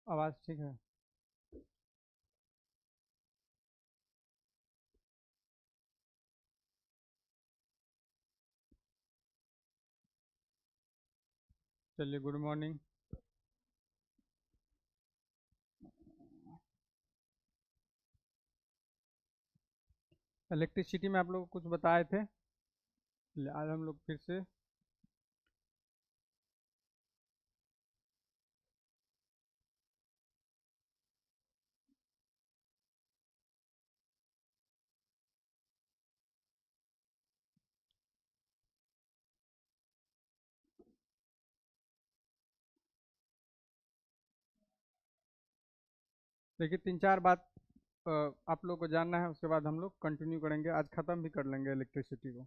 आवाज़ ठीक है। चलिए, गुड मॉर्निंग। इलेक्ट्रिसिटी में आप लोग को कुछ बताए थे। आज हम लोग फिर से देखिए, तीन चार बात आप लोग को जानना है, उसके बाद हम लोग कंटिन्यू करेंगे। आज ख़त्म भी कर लेंगे इलेक्ट्रिसिटी को।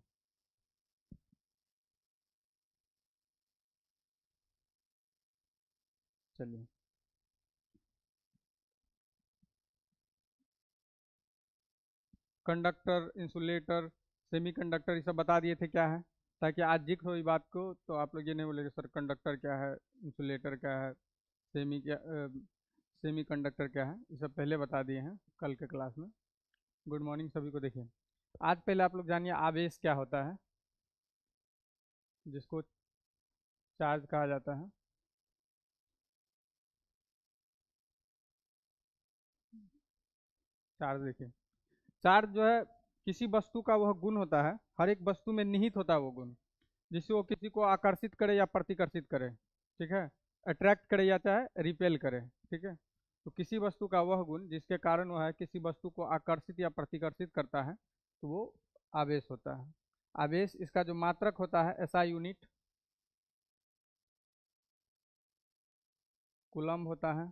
चलिए, कंडक्टर, इंसुलेटर, सेमीकंडक्टर, ये सब बता दिए थे क्या है, ताकि आज जिक्र हो इस बात को तो आप लोग ये नहीं बोलेंगे सर कंडक्टर क्या है, इंसुलेटर क्या है, सेमी कंडक्टर क्या है। ये सब पहले बता दिए हैं कल के क्लास में। गुड मॉर्निंग सभी को। देखिए, आज पहले आप लोग जानिए आवेश क्या होता है, जिसको चार्ज कहा जाता है। चार्ज देखिए, चार्ज जो है किसी वस्तु का वह गुण होता है, हर एक वस्तु में निहित होता है वो गुण, जिससे वो किसी को आकर्षित करे या प्रतिकर्षित करे। ठीक है, अट्रैक्ट करे या चाहे रिपेल करे। ठीक है, तो किसी वस्तु का वह गुण जिसके कारण वह है किसी वस्तु को आकर्षित या प्रतिकर्षित करता है, तो वो आवेश होता है। आवेश, इसका जो मात्रक होता है एसआई यूनिट कूलम्ब होता है।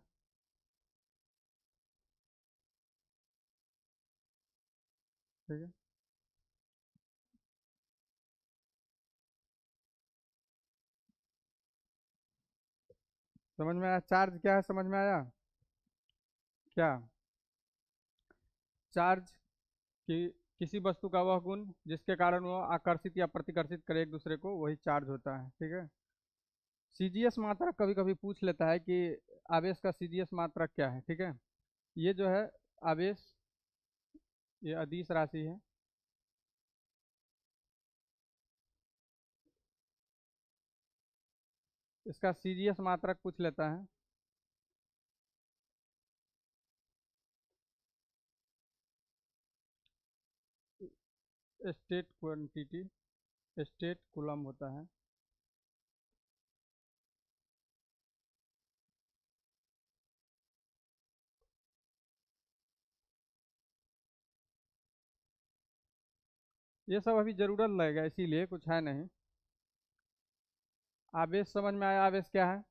ठीक है, समझ में आया चार्ज क्या है? समझ में आया क्या? चार्ज कि किसी वस्तु का वह गुण जिसके कारण वो आकर्षित या प्रतिकर्षित करे एक दूसरे को, वही चार्ज होता है। ठीक है, सीजीएस मात्रक कभी कभी पूछ लेता है कि आवेश का सीजीएस मात्रक क्या है। ठीक है, ये जो है आवेश, ये अदिश राशि है। इसका सीजीएस मात्रक पूछ लेता है। स्टेट क्वांटिटी, स्टेट कूलम होता है। ये सब अभी जरूरत लगेगा, इसीलिए कुछ है नहीं। आवेश समझ में आया? आवेश क्या है?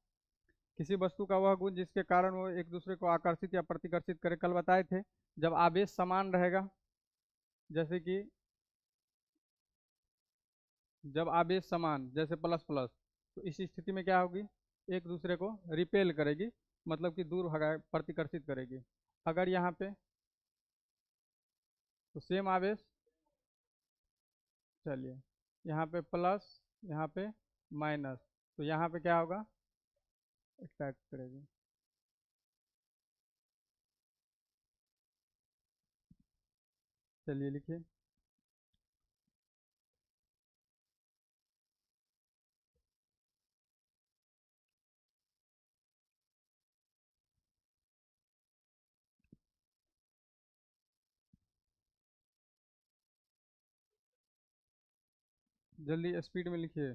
किसी वस्तु का वह गुण जिसके कारण वो एक दूसरे को आकर्षित या प्रतिकर्षित करे। कल बताए थे, जब आवेश समान रहेगा, जैसे कि जब आवेश समान जैसे प्लस प्लस, तो इस स्थिति में क्या होगी, एक दूसरे को रिपेल करेगी, मतलब कि दूर भगा प्रतिकर्षित करेगी। अगर यहाँ पे, तो सेम आवेश, चलिए यहाँ पे प्लस, यहाँ पे माइनस, तो यहाँ पे क्या होगा, अट्रैक्ट करेगी। चलिए लिखिए, जल्दी स्पीड में लिखिए।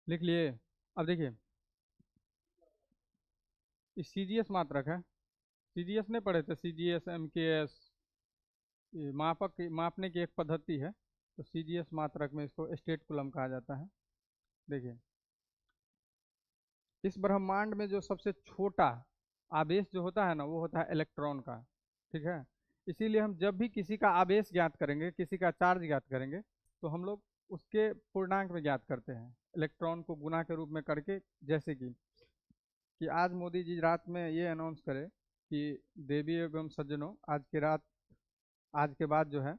लिख लिए? अब देखिए, ये सीजीएस मात्रक है। सीजीएस नहीं पढ़े थे? सीजीएस, एमकेएस, ये मापक मापने की एक पद्धति है। तो सीजीएस मात्रक में इसको स्टेट कूलम कहा जाता है। देखिए, इस ब्रह्मांड में जो सबसे छोटा आवेश जो होता है ना, वो होता है इलेक्ट्रॉन का। ठीक है। इसीलिए हम जब भी किसी का आवेश ज्ञात करेंगे, किसी का चार्ज ज्ञात करेंगे, तो हम लोग उसके पूर्णांक में ज्ञात करते हैं, इलेक्ट्रॉन को गुना के रूप में करके। जैसे कि आज मोदी जी रात में ये अनाउंस करे कि देवी एवं सज्जनों, आज की रात, आज के बाद जो है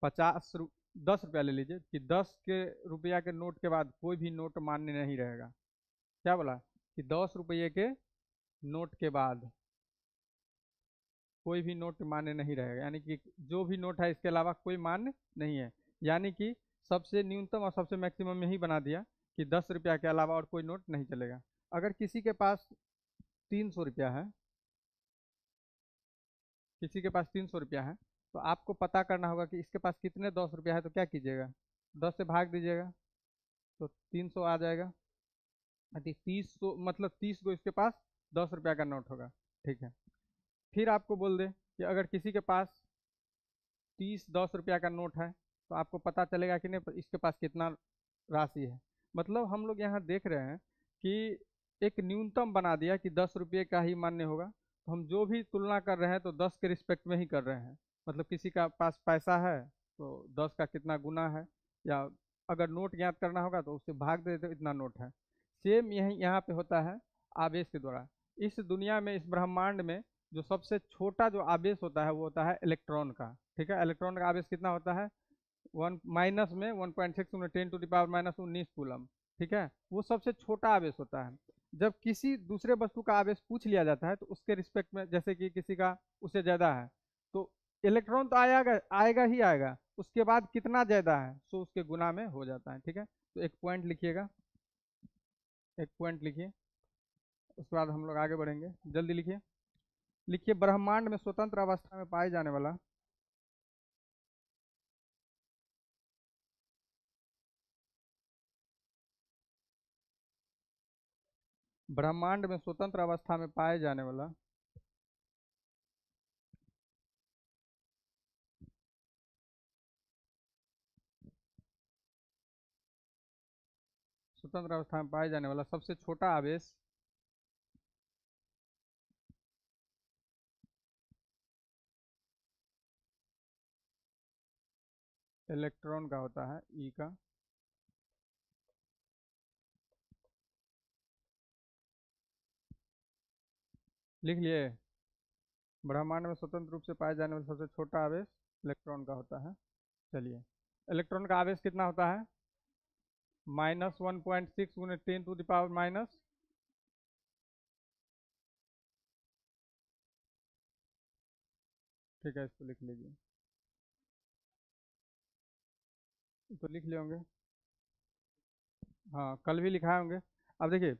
10 रुपया ले लीजिए, कि 10 के रुपया के नोट के बाद कोई भी नोट मान्य नहीं रहेगा। क्या बोला? कि 10 रुपये के नोट के बाद कोई भी नोट मान्य नहीं रहेगा, यानी कि जो भी नोट है इसके अलावा कोई मान्य नहीं है। यानी कि सबसे न्यूनतम और सबसे मैक्सिमम में ही बना दिया कि 10 रुपया के अलावा और कोई नोट नहीं चलेगा। अगर किसी के पास 300 रुपया है, किसी के पास 300 रुपया है, तो आपको पता करना होगा कि इसके पास कितने 10 रुपया है। तो क्या कीजिएगा? 10 से भाग दीजिएगा, तो 300 आ जाएगा। यदि 30 मतलब 30 को इसके पास 10 रुपया का नोट होगा। ठीक है। फिर आपको बोल दे कि अगर किसी के पास 10 रुपया का नोट है, तो आपको पता चलेगा कि नहीं इसके पास कितना राशि है। मतलब हम लोग यहाँ देख रहे हैं कि एक न्यूनतम बना दिया कि 10 रुपये का ही मान्य होगा। तो हम जो भी तुलना कर रहे हैं तो 10 के रिस्पेक्ट में ही कर रहे हैं। मतलब किसी का पास पैसा है तो 10 का कितना गुना है, या अगर नोट ज्ञात करना होगा तो उससे भाग दे तो इतना नोट है। सेम यही यहाँ पे होता है आवेश के द्वारा। इस दुनिया में, इस ब्रह्मांड में जो सबसे छोटा जो आवेश होता है वो होता है इलेक्ट्रॉन का। ठीक है। इलेक्ट्रॉन का आवेश कितना होता है? वन माइनस में 1.6 10 to the power -19 कूलम। ठीक है। वो सबसे छोटा आवेश होता है। जब किसी दूसरे वस्तु का आवेश पूछ लिया जाता है तो उसके रिस्पेक्ट में, जैसे कि किसी का उससे ज़्यादा है, तो इलेक्ट्रॉन तो आएगा आएगा ही आएगा, उसके बाद कितना ज़्यादा है सो उसके गुना में हो जाता है। ठीक है। तो एक पॉइंट लिखिएगा, एक पॉइंट लिखिए, उसके बाद हम लोग आगे बढ़ेंगे। जल्दी लिखिए। लिखिए, ब्रह्मांड में स्वतंत्र अवस्था में पाए जाने वाला, ब्रह्मांड में स्वतंत्र अवस्था में पाए जाने वाला स्वतंत्र अवस्था में पाए जाने वाला सबसे छोटा आवेश इलेक्ट्रॉन का होता है, ई का। लिख लिए? ब्रह्मांड में स्वतंत्र रूप से पाए जाने वाला सबसे छोटा आवेश इलेक्ट्रॉन का होता है। चलिए, इलेक्ट्रॉन का आवेश कितना होता है? -1.6 गुने 10 to the power ठीक है, इसको लिख लीजिए। तो लिख लिए होंगे। हाँ, कल भी लिखाए होंगे। अब देखिए,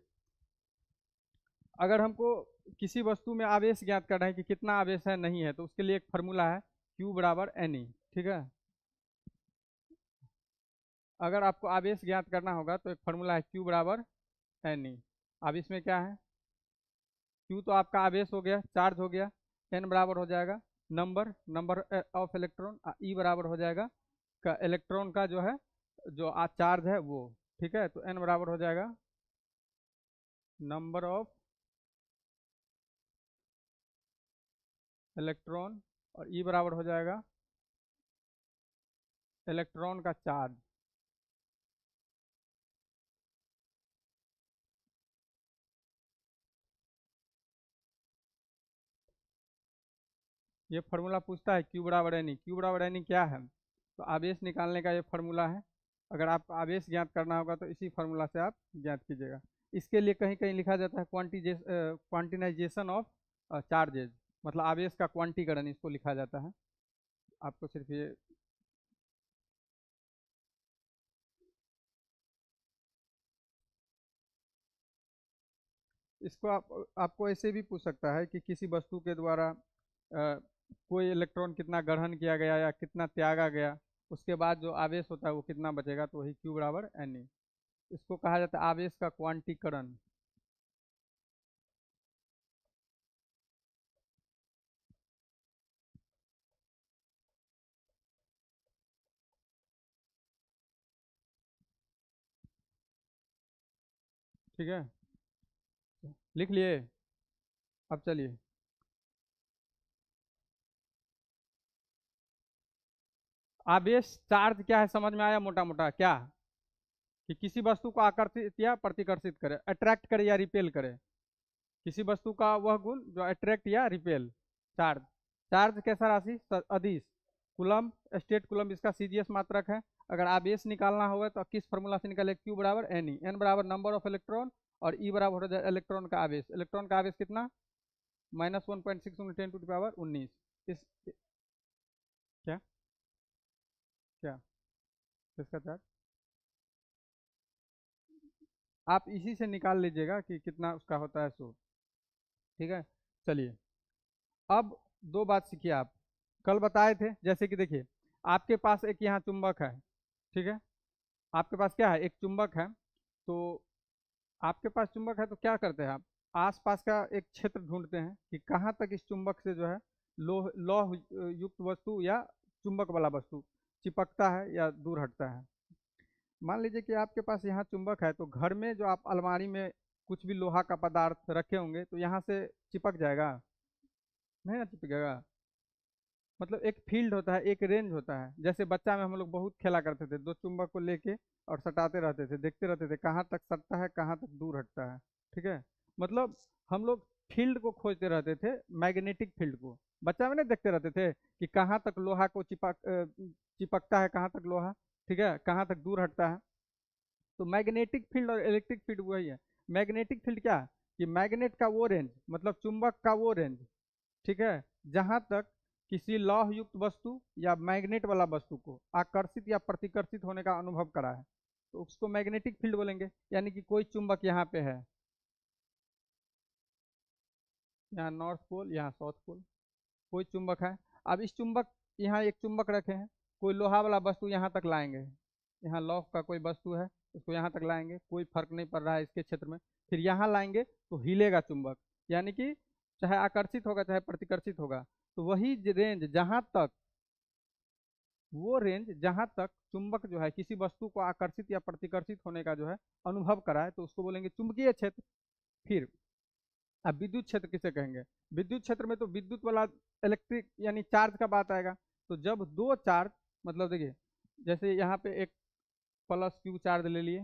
अगर हमको किसी वस्तु में आवेश ज्ञात करना है कि कितना आवेश है, नहीं है, तो उसके लिए एक फार्मूला है, Q बराबर NE। ठीक है। अगर आपको आवेश ज्ञात करना होगा तो एक फार्मूला है, Q बराबर NE। अब इसमें क्या है? Q तो आपका आवेश हो गया, चार्ज हो गया। N बराबर हो जाएगा number number of electron. E बराबर हो जाएगा का इलेक्ट्रॉन का जो है, जो चार्ज है वो। ठीक है। तो N बराबर हो जाएगा नंबर ऑफ इलेक्ट्रॉन, और E बराबर हो जाएगा इलेक्ट्रॉन का चार्ज। ये फार्मूला पूछता है Q बराबर NE। Q बराबर NE क्या है? तो आवेश निकालने का ये फार्मूला है। अगर आपको आवेश ज्ञात करना होगा तो इसी फार्मूला से आप ज्ञात कीजिएगा। इसके लिए कहीं कहीं लिखा जाता है क्वांटिनाइजेशन ऑफ चार्जेज, मतलब आवेश का क्वांटीकरण इसको लिखा जाता है। आपको सिर्फ ये, इसको आपको ऐसे भी पूछ सकता है कि किसी वस्तु के द्वारा कोई इलेक्ट्रॉन कितना ग्रहण किया गया या कितना त्यागा गया, उसके बाद जो आवेश होता है वो कितना बचेगा, तो वही Q बराबर NE। इसको कहा जाता है आवेश का क्वांटीकरण। ठीक है। लिख लिए? अब चलिए, आवेश चार्ज क्या है समझ में आया मोटा मोटा क्या? कि किसी वस्तु को आकर्षित या प्रतिकर्षित करे, अट्रैक्ट करे या रिपेल करे। किसी वस्तु का वह गुण जो अट्रैक्ट या रिपेल। चार्ज, चार्ज कैसा राशि? अदिश। कूलम्ब, स्टेट कूलम्ब इसका सीजीएस मात्रक है। अगर आवेश निकालना होगा तो किस फॉर्मूला से निकाले? क्यू बराबर एन ई, एन बराबर नंबर ऑफ इलेक्ट्रॉन और ई बराबर हो जाए इलेक्ट्रॉन का आवेश। इलेक्ट्रॉन का आवेश कितना? -1.6 × 10⁻19। इस क्या क्या इसका चार्ज आप इसी से निकाल लीजिएगा कि कितना उसका होता है सो। ठीक है, चलिए अब दो बात सीखिए आप। कल बताए थे जैसे कि देखिए, आपके पास एक यहाँ चुंबक है, ठीक है, आपके पास क्या है? एक चुंबक है। तो आपके पास चुंबक है तो क्या करते हैं आप? आसपास का एक क्षेत्र ढूंढते हैं कि कहाँ तक इस चुंबक से जो है लोह लौह युक्त वस्तु या चुंबक वाला वस्तु चिपकता है या दूर हटता है। मान लीजिए कि आपके पास यहाँ चुंबक है, तो घर में जो आप अलमारी में कुछ भी लोहा का पदार्थ रखे होंगे तो यहाँ से चिपक जाएगा? नहीं ना चिपकेगा। मतलब एक फील्ड होता है, एक रेंज होता है। जैसे बच्चा में हम लोग बहुत खेला करते थे, दो चुंबक को लेके और सटाते रहते थे, देखते रहते थे कहाँ तक सटता है कहाँ तक दूर हटता है। ठीक है, मतलब हम लोग फील्ड को खोजते रहते थे, मैग्नेटिक फील्ड को। बच्चा में नहीं देखते रहते थे कि कहाँ तक लोहा को चिपकता है, कहाँ तक लोहा, ठीक है, कहाँ तक दूर हटता है। तो मैग्नेटिक फील्ड और इलेक्ट्रिक फील्ड वही है। मैग्नेटिक फील्ड क्या? कि मैग्नेट का वो रेंज, मतलब चुंबक का वो रेंज, ठीक है, जहां तक किसी लौह युक्त वस्तु या मैग्नेट वाला वस्तु को आकर्षित या प्रतिकर्षित होने का अनुभव करा है, तो उसको मैग्नेटिक फील्ड बोलेंगे। यानी कि कोई चुंबक यहाँ पे है, यहाँ नॉर्थ पोल, यहाँ साउथ पोल, कोई चुंबक है। अब इस चुंबक, यहाँ एक चुंबक रखे हैं, कोई लोहा वाला वस्तु यहाँ तक लाएंगे, यहाँ लौह का कोई वस्तु है उसको यहाँ तक लाएंगे, कोई फर्क नहीं पड़ रहा है इसके क्षेत्र में। फिर यहाँ लाएंगे तो हिलेगा चुंबक, यानी कि चाहे आकर्षित होगा चाहे प्रतिकर्षित होगा। तो वही रेंज जहां तक, वो रेंज जहां तक चुंबक जो है किसी वस्तु को आकर्षित या प्रतिकर्षित होने का जो है अनुभव कराए, तो उसको बोलेंगे चुंबकीय क्षेत्र। फिर अब विद्युत क्षेत्र किसे कहेंगे? विद्युत क्षेत्र में तो विद्युत वाला इलेक्ट्रिक यानी चार्ज का बात आएगा। तो जब दो चार्ज, मतलब देखिए जैसे यहाँ पे एक प्लस क्यू चार्ज ले लिए,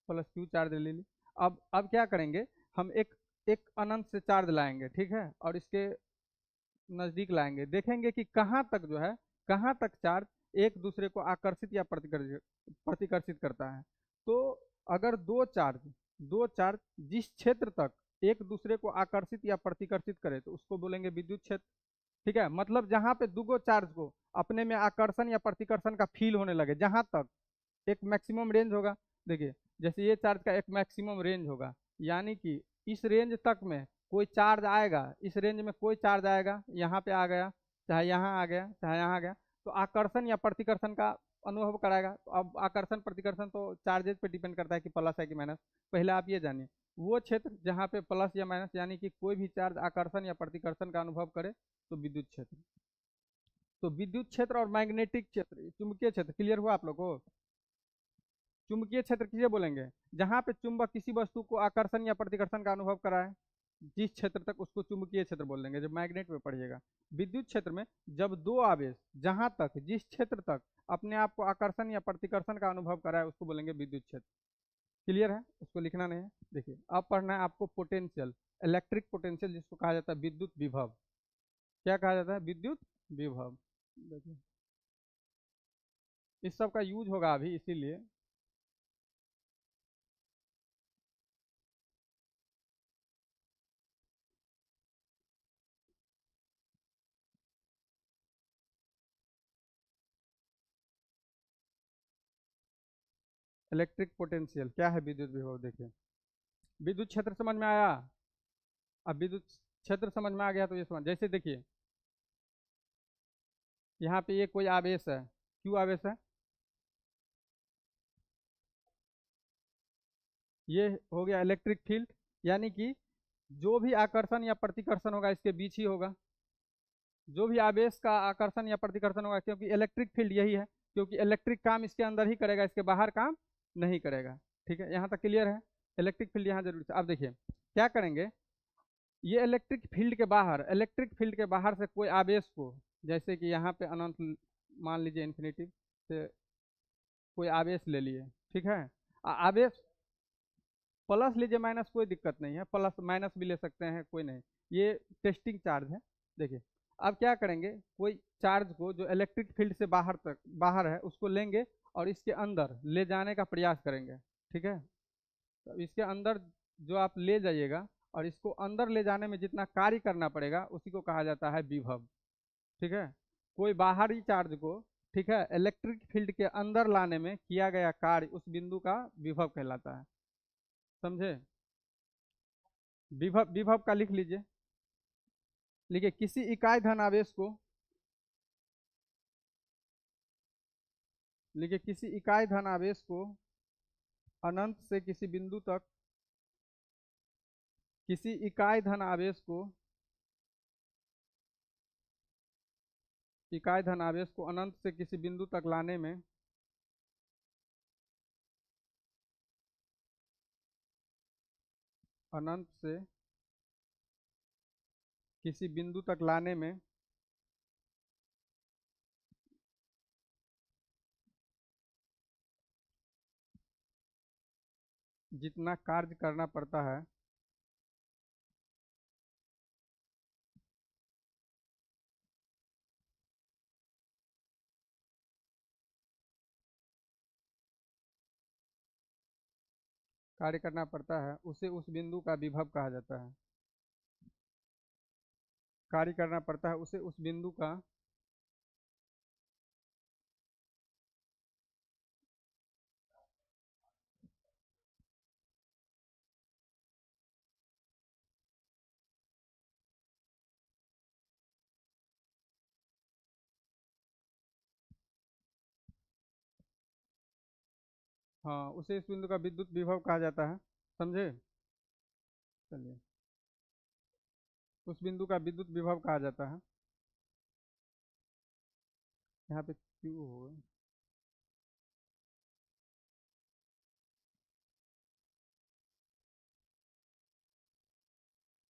प्लस क्यू चार्ज ले लिए। अब क्या करेंगे? हम एक एक अनंत से चार्ज लाएंगे, ठीक है, और इसके नजदीक लाएंगे, देखेंगे कि कहाँ तक जो है, कहाँ तक चार्ज एक दूसरे को आकर्षित या प्रतिकर्षित प्रतिकर्षित करता है। तो अगर दो चार्ज जिस क्षेत्र तक एक दूसरे को आकर्षित या प्रतिकर्षित करे तो उसको बोलेंगे विद्युत क्षेत्र। ठीक है, मतलब जहां पे दुगो चार्ज को अपने में आकर्षण या प्रतिकर्षण का फील होने लगे, जहां तक एक मैक्सिमम रेंज होगा। देखिए जैसे ये चार्ज का एक मैक्सिमम रेंज होगा, यानी कि इस रेंज तक में कोई चार्ज आएगा, इस रेंज में कोई चार्ज आएगा, यहाँ पे आ गया, चाहे यहाँ आ गया, चाहे यहाँ आ गया, तो आकर्षण या प्रतिकर्षण का अनुभव कराएगा। तो अब आकर्षण प्रतिकर्षण तो चार्जेस पे डिपेंड करता है कि प्लस है कि माइनस। पहले आप ये जानिए, वो क्षेत्र जहाँ पे प्लस या माइनस यानी कि कोई भी चार्ज आकर्षण या प्रतिकर्षण का अनुभव करे तो विद्युत क्षेत्र। तो विद्युत क्षेत्र और मैग्नेटिक क्षेत्र, चुंबकीय क्षेत्र, क्लियर हुआ आप लोग को? चुंबकीय क्षेत्र किसे बोलेंगे? जहां पे चुंबक किसी वस्तु को आकर्षण या प्रतिकर्षण का अनुभव कराए, जिस क्षेत्र तक, उसको चुंबकीय क्षेत्र बोल देंगे, जब मैग्नेट में पढ़िएगा। विद्युत क्षेत्र में जब दो आवेश जहां तक, जिस क्षेत्र तक अपने आप को आकर्षण या प्रतिकर्षण का अनुभव कराए उसको बोलेंगे विद्युत क्षेत्र। क्लियर है? उसको लिखना नहीं है। देखिए अब पढ़ना है आपको पोटेंशियल, इलेक्ट्रिक पोटेंशियल, जिसको कहा जाता है विद्युत विभव। क्या कहा जाता है? विद्युत विभव। देखिए इस सब का यूज होगा अभी, इसीलिए इलेक्ट्रिक पोटेंशियल क्या है, विद्युत विभव। देखिए विद्युत क्षेत्र समझ में आया? अब विद्युत क्षेत्र समझ में आ गया तो ये समझ, जैसे देखिए यहाँ पे ये कोई आवेश है, क्यों आवेश है? ये हो गया इलेक्ट्रिक फील्ड, यानी कि जो भी आकर्षण या प्रतिकर्षण होगा इसके बीच ही होगा। जो भी आवेश का आकर्षण या प्रतिकर्षण होगा, क्योंकि इलेक्ट्रिक फील्ड यही है, क्योंकि इलेक्ट्रिक काम इसके अंदर ही करेगा, इसके बाहर काम नहीं करेगा। ठीक है, यहाँ तक क्लियर है? इलेक्ट्रिक फील्ड यहाँ जरूरी है। अब देखिए क्या करेंगे, ये इलेक्ट्रिक फील्ड के बाहर से कोई आवेश को, जैसे कि यहाँ पे अनंत मान लीजिए इन्फिनिटी से कोई आवेश ले लिए, ठीक है। आवेश प्लस लीजिए माइनस कोई दिक्कत नहीं है, प्लस माइनस भी ले सकते हैं, कोई नहीं। ये टेस्टिंग चार्ज है। देखिए अब क्या करेंगे, कोई चार्ज को जो इलेक्ट्रिक फील्ड से बाहर है उसको लेंगे और इसके अंदर ले जाने का प्रयास करेंगे, ठीक है। तो इसके अंदर जो आप ले जाइएगा और इसको अंदर ले जाने में जितना कार्य करना पड़ेगा उसी को कहा जाता है विभव, ठीक है। कोई बाहरी चार्ज को, ठीक है, इलेक्ट्रिक फील्ड के अंदर लाने में किया गया कार्य उस बिंदु का विभव कहलाता है, समझे। विभव विभव का लिख लीजिए। लिखिए किसी इकाई धनावेश को, लिखिए किसी इकाई धनावेश को अनंत से किसी बिंदु तक, किसी इकाई धन आवेश को, इकाई धन आवेश को अनंत से किसी बिंदु तक लाने में अनंत से किसी बिंदु तक लाने में जितना कार्य करना पड़ता है उसे उस बिंदु का विभव कहा जाता है। कार्य करना पड़ता है उसे उस बिंदु का हाँ, उसे इस बिंदु का विद्युत विभव कहा जाता है, समझे। चलिए, उस बिंदु का विद्युत विभव कहा जाता है। यहाँ पे क्यू होगा।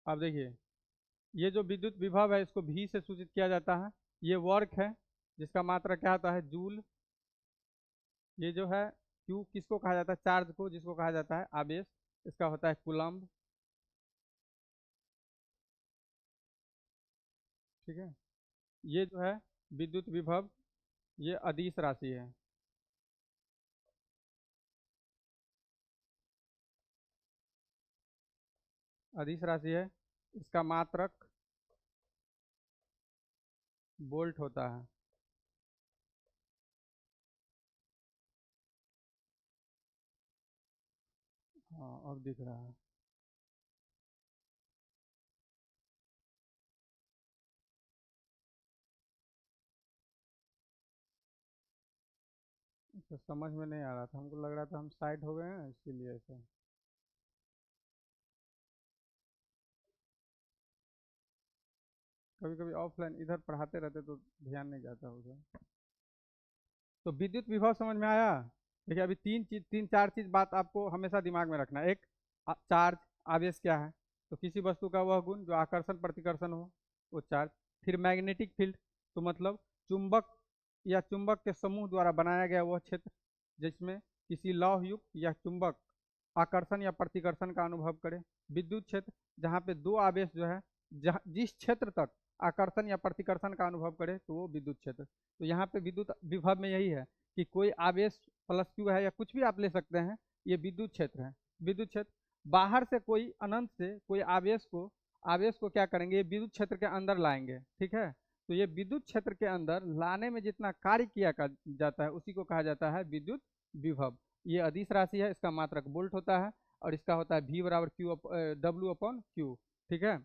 अब देखिए, ये जो विद्युत विभव है इसको भी से सूचित किया जाता है। ये वर्क है जिसका मात्रा क्या होता है, जूल। ये जो है क्यू किसको कहा जाता है, चार्ज को, जिसको कहा जाता है आवेश, इसका होता है कूलम्ब, ठीक है। ये जो है विद्युत विभव, ये अदिश राशि है। अदिश राशि है, इसका मात्रक वोल्ट होता है। हाँ, अब दिख रहा है। तो समझ में नहीं आ रहा था, हमको लग रहा था हम साइड हो गए हैं इसीलिए ऐसा। कभी कभी ऑफलाइन इधर पढ़ाते रहते तो ध्यान नहीं जाता उधर। तो विद्युत विभव समझ में आया। देखिए अभी तीन चार चीज बात आपको हमेशा दिमाग में रखना है। एक, चार्ज, आवेश क्या है, तो किसी वस्तु का वह गुण जो आकर्षण प्रतिकर्षण हो, वो चार्ज। फिर मैग्नेटिक फील्ड, तो मतलब चुंबक या चुंबक के समूह द्वारा बनाया गया वह क्षेत्र जिसमें किसी लौह युक्त या चुंबक आकर्षण या प्रतिकर्षण का अनुभव करे। विद्युत क्षेत्र, जहाँ पे दो आवेश जो है, जहाँ जिस क्षेत्र तक आकर्षण या प्रतिकर्षण का अनुभव करे तो वो विद्युत क्षेत्र। तो यहाँ पे विद्युत विभव में यही है कि कोई आवेश प्लस क्यू है या कुछ भी आप ले सकते हैं, ये विद्युत क्षेत्र है। विद्युत क्षेत्र बाहर से कोई अनंत से कोई आवेश को क्या करेंगे, ये विद्युत क्षेत्र के अंदर लाएंगे, ठीक है। तो ये विद्युत क्षेत्र के अंदर लाने में जितना कार्य किया जाता है उसी को कहा जाता है विद्युत विभव। ये अदिश राशि है, इसका मात्रक वोल्ट होता है और इसका होता है V बराबर क्यू डब्ल्यू अपॉन क्यू, ठीक है।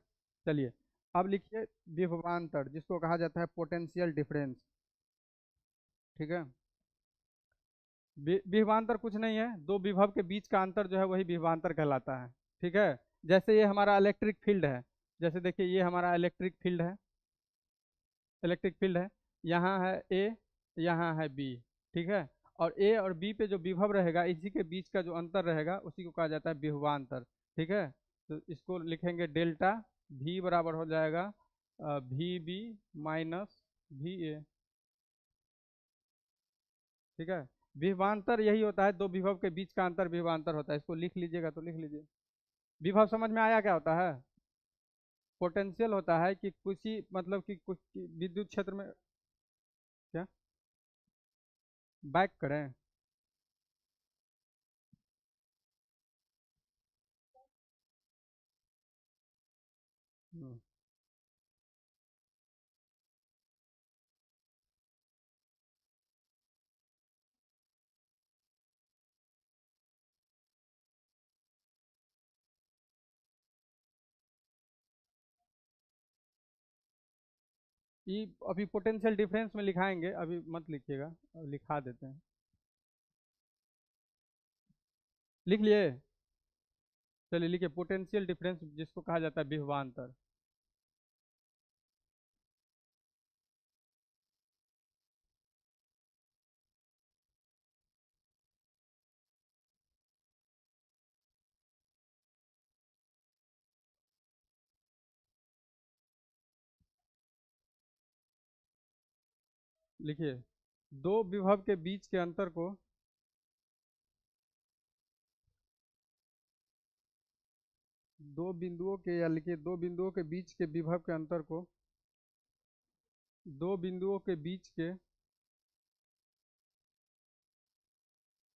चलिए अब लिखिए विभवांतर, जिसको कहा जाता है पोटेंशियल डिफरेंस, ठीक है। विभवांतर कुछ नहीं है, दो विभव के बीच का अंतर जो है वही विभवांतर कहलाता है, ठीक है। जैसे ये हमारा इलेक्ट्रिक फील्ड है, जैसे देखिए ये हमारा इलेक्ट्रिक फील्ड है, यहाँ है ए, यहाँ है बी, ठीक है। और ए और बी पे जो विभव रहेगा, इसी के बीच का जो अंतर रहेगा उसी को कहा जाता है विभवांतर, ठीक है। तो इसको लिखेंगे डेल्टा V बराबर हो जाएगा VB माइनस VA। ठीक है, विभवांतर यही होता है, दो विभव के बीच का अंतर विभवांतर होता है। इसको लिख लीजिएगा तो लिख लीजिए। विभव समझ में आया क्या होता है? पोटेंशियल होता है कि किसी मतलब कि कुछ विद्युत क्षेत्र में क्या बैक करें। हम्म, ये अभी पोटेंशियल डिफरेंस में लिखाएंगे, अभी मत लिखिएगा, लिखा देते हैं। लिख लिए? चलिए लिखिए, पोटेंशियल डिफरेंस जिसको कहा जाता है विभवांतर। लिखिए, दो विभव के बीच के अंतर को दो बिंदुओं के, या लिखिए दो बिंदुओं के बीच के विभव के अंतर को, दो बिंदुओं के बीच के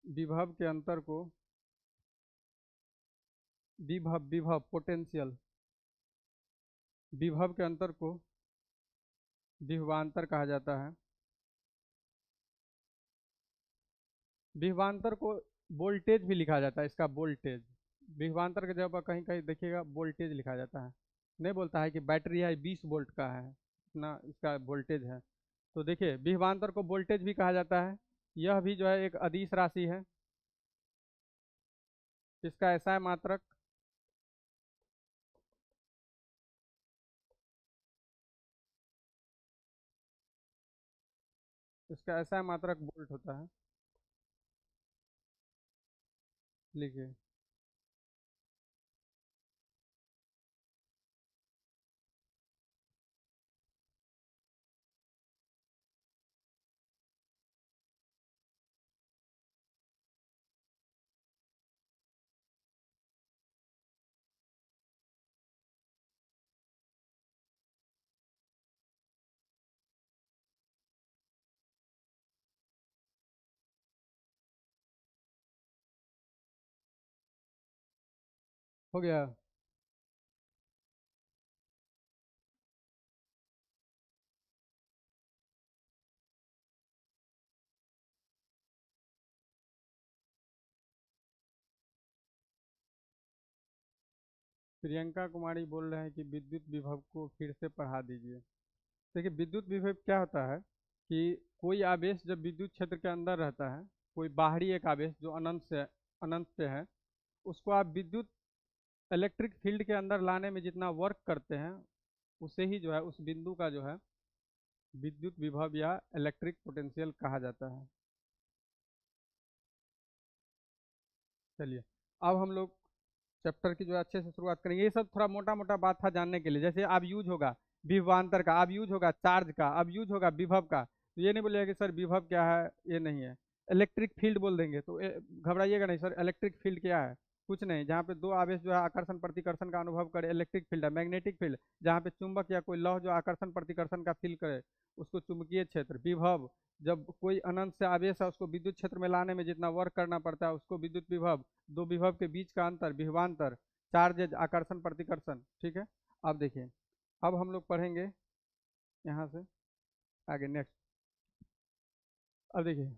विभव के अंतर को विभव विभव पोटेंशियल विभव के अंतर को विभवांतर कहा जाता है। विभवांतर को वोल्टेज भी लिखा जाता है, इसका वोल्टेज। विभवांतर के जगह पर कहीं कहीं देखिएगा वोल्टेज लिखा जाता है, नहीं बोलता है कि बैटरी है 20 वोल्ट का है, इतना इसका वोल्टेज है। तो देखिए, विभवांतर को वोल्टेज भी कहा जाता है। यह भी जो है एक अदिश राशि है, इसका एसआई मात्रक इसका एसआई मात्रक वोल्ट होता है। लिखिए, हो गया। प्रियंका कुमारी बोल रहे हैं कि विद्युत विभव को फिर से पढ़ा दीजिए। देखिए, विद्युत विभव क्या होता है कि कोई आवेश जब विद्युत क्षेत्र के अंदर रहता है, कोई बाहरी एक आवेश जो अनंत से है, उसको आप विद्युत इलेक्ट्रिक फील्ड के अंदर लाने में जितना वर्क करते हैं, उसे ही जो है उस बिंदु का जो है विद्युत विभव या इलेक्ट्रिक पोटेंशियल कहा जाता है। चलिए, अब हम लोग चैप्टर की जो है अच्छे से शुरुआत करेंगे। ये सब थोड़ा मोटा मोटा बात था जानने के लिए। जैसे अब यूज होगा विभवांतर का, अब यूज होगा चार्ज का, अब यूज होगा विभव का। तो ये नहीं बोलिएगा कि सर विभव क्या है, ये नहीं है। इलेक्ट्रिक फील्ड बोल देंगे तो घबराइएगा नहीं, सर इलेक्ट्रिक फील्ड क्या है। कुछ नहीं, जहाँ पे दो आवेश जो है आकर्षण प्रतिकर्षण का अनुभव करे, इलेक्ट्रिक फील्ड है। मैग्नेटिक फील्ड, जहाँ पे चुंबक या कोई लौह जो आकर्षण प्रतिकर्षण का फील करे, उसको चुंबकीय क्षेत्र। विभव, जब कोई अनंत से आवेश है उसको विद्युत क्षेत्र में लाने में जितना वर्क करना पड़ता है, उसको विद्युत विभव। दो विभव के बीच का अंतर विभवांतर। चार्ज आकर्षण प्रतिकर्षण। ठीक है, अब देखिए, अब हम लोग पढ़ेंगे यहाँ से आगे नेक्स्ट। अब देखिए,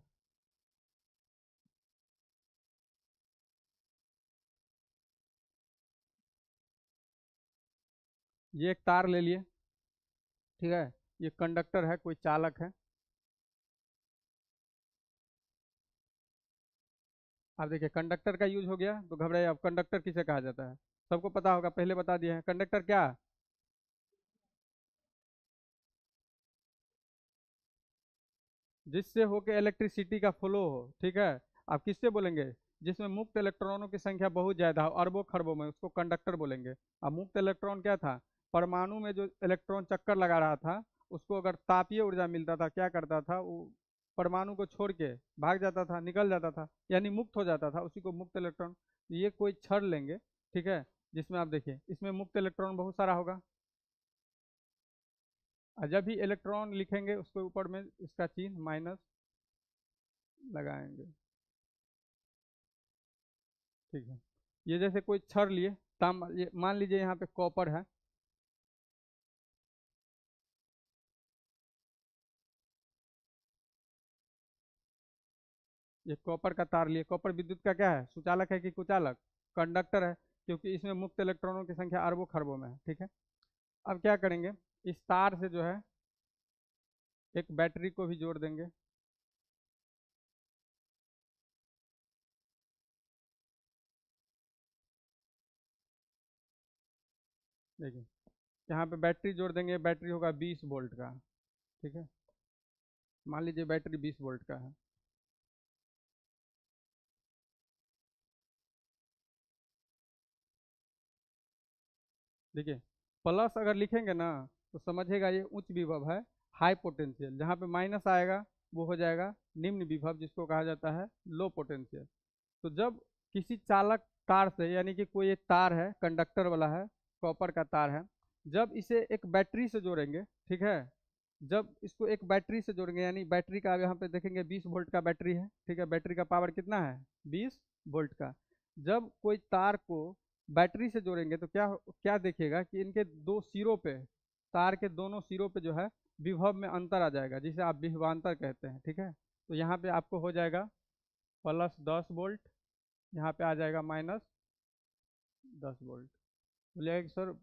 ये एक तार ले लिए। ठीक है, ये कंडक्टर है, कोई चालक है। अब देखिए, कंडक्टर का यूज हो गया तो घबराइए। अब कंडक्टर किसे कहा जाता है, सबको पता होगा, पहले बता दिए हैं। कंडक्टर क्या? जिससे होके इलेक्ट्रिसिटी का फ्लो हो। ठीक है, आप किससे बोलेंगे? जिसमें मुक्त इलेक्ट्रॉनों की संख्या बहुत ज्यादा हो, अरबों खरबों में, उसको कंडक्टर बोलेंगे। अब मुक्त इलेक्ट्रॉन क्या था? परमाणु में जो इलेक्ट्रॉन चक्कर लगा रहा था, उसको अगर तापीय ऊर्जा मिलता था, क्या करता था वो, परमाणु को छोड़ के भाग जाता था, निकल जाता था, यानी मुक्त हो जाता था, उसी को मुक्त इलेक्ट्रॉन। ये कोई छड़ लेंगे, ठीक है, जिसमें आप देखिए इसमें मुक्त इलेक्ट्रॉन बहुत सारा होगा, और जब भी इलेक्ट्रॉन लिखेंगे उसके ऊपर में इसका चिन्ह माइनस लगाएंगे, ठीक है। ये जैसे कोई छड़ लिए, ताम ये मान लीजिए यहाँ पे कॉपर है, ये कॉपर का तार लिए। कॉपर विद्युत का क्या है, सुचालक है कि कुचालक, कंडक्टर है, क्योंकि इसमें मुक्त इलेक्ट्रॉनों की संख्या अरबों खरबों में है, ठीक है। अब क्या करेंगे, इस तार से जो है एक बैटरी को भी जोड़ देंगे, देखिए यहाँ पे बैटरी जोड़ देंगे, बैटरी होगा 20 वोल्ट का, ठीक है, मान लीजिए बैटरी 20 वोल्ट का है। देखिए प्लस अगर लिखेंगे ना तो समझेगा ये उच्च विभव है, हाई पोटेंशियल। जहाँ पे माइनस आएगा वो हो जाएगा निम्न विभव, जिसको कहा जाता है लो पोटेंशियल। तो जब किसी चालक तार से, यानी कि कोई एक तार है कंडक्टर वाला है, कॉपर का तार है, जब इसे एक बैटरी से जोड़ेंगे, ठीक है, जब इसको एक बैटरी से जोड़ेंगे, यानी बैटरी का यहाँ पे देखेंगे 20 वोल्ट का बैटरी है, ठीक है, बैटरी का पावर कितना है, 20 वोल्ट का। जब कोई तार को बैटरी से जोड़ेंगे तो क्या देखिएगा कि इनके दो सिरों पे, तार के दोनों सिरों पे जो है विभव में अंतर आ जाएगा, जिसे आप विभवांतर कहते हैं, ठीक है। तो यहाँ पे आपको हो जाएगा +10 वोल्ट, यहाँ पे आ जाएगा -10 वोल्ट। बोलिएगा कि सर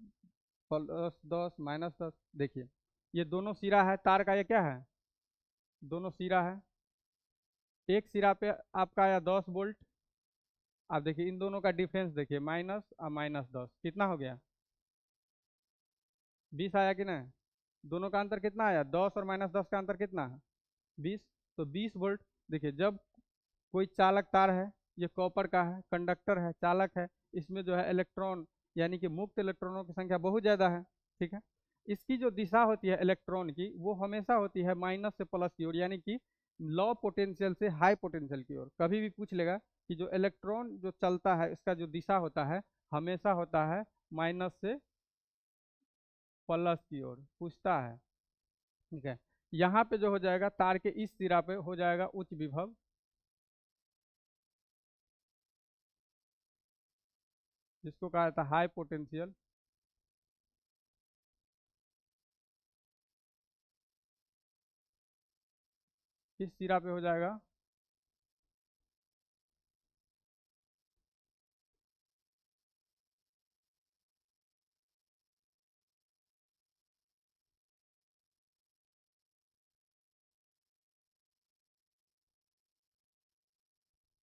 +10 -10, देखिए ये दोनों सिरा है तार का, ये क्या है, दोनों सिरा है। एक सिरा पे आपका आया 10 वोल्ट, आप देखिए इन दोनों का डिफरेंस देखिए, माइनस और -10 कितना हो गया, 20 आया कि नहीं। दोनों का अंतर कितना आया, 10 और -10 का अंतर कितना है, 20। तो 20 वोल्ट। देखिए जब कोई चालक तार है, ये कॉपर का है, कंडक्टर है, चालक है, इसमें जो है इलेक्ट्रॉन, यानी कि मुक्त इलेक्ट्रॉनों की संख्या बहुत ज़्यादा है, ठीक है। इसकी जो दिशा होती है इलेक्ट्रॉन की, वो हमेशा होती है माइनस से प्लस की ओर, यानी कि लो पोटेंशियल से हाई पोटेंशियल की ओर। कभी भी पूछ लेगा कि जो इलेक्ट्रॉन जो चलता है इसका जो दिशा होता है हमेशा होता है माइनस से प्लस की ओर, पूछता है, ठीक है। यहाँ पे जो हो जाएगा तार के इस सिरा पे हो जाएगा उच्च विभव, जिसको कहा जाता है हाई पोटेंशियल। किस सिरा पे हो जाएगा,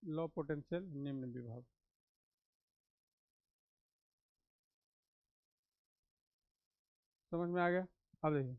लो पोटेंशियल निम्न विभव। समझ में आ गया। अब देखिए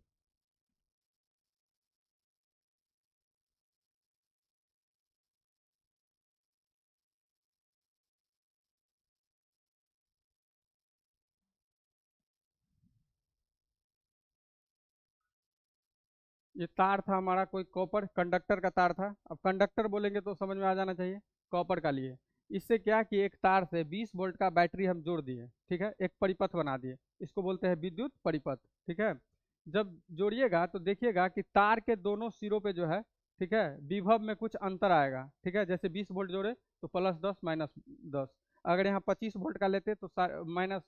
ये तार था हमारा, कोई कॉपर कंडक्टर का तार था। अब कंडक्टर बोलेंगे तो समझ में आ जाना चाहिए, कॉपर का लिए। इससे क्या कि एक तार से 20 वोल्ट का बैटरी हम जोड़ दिए, ठीक है, एक परिपथ बना दिए, इसको बोलते हैं विद्युत परिपथ, ठीक है। जब जोड़िएगा तो देखिएगा कि तार के दोनों सिरों पे जो है, ठीक है, विभव में कुछ अंतर आएगा, ठीक है। जैसे 20 वोल्ट जोड़े तो +10 -10, अगर यहाँ 25 वोल्ट का लेते तो माइनस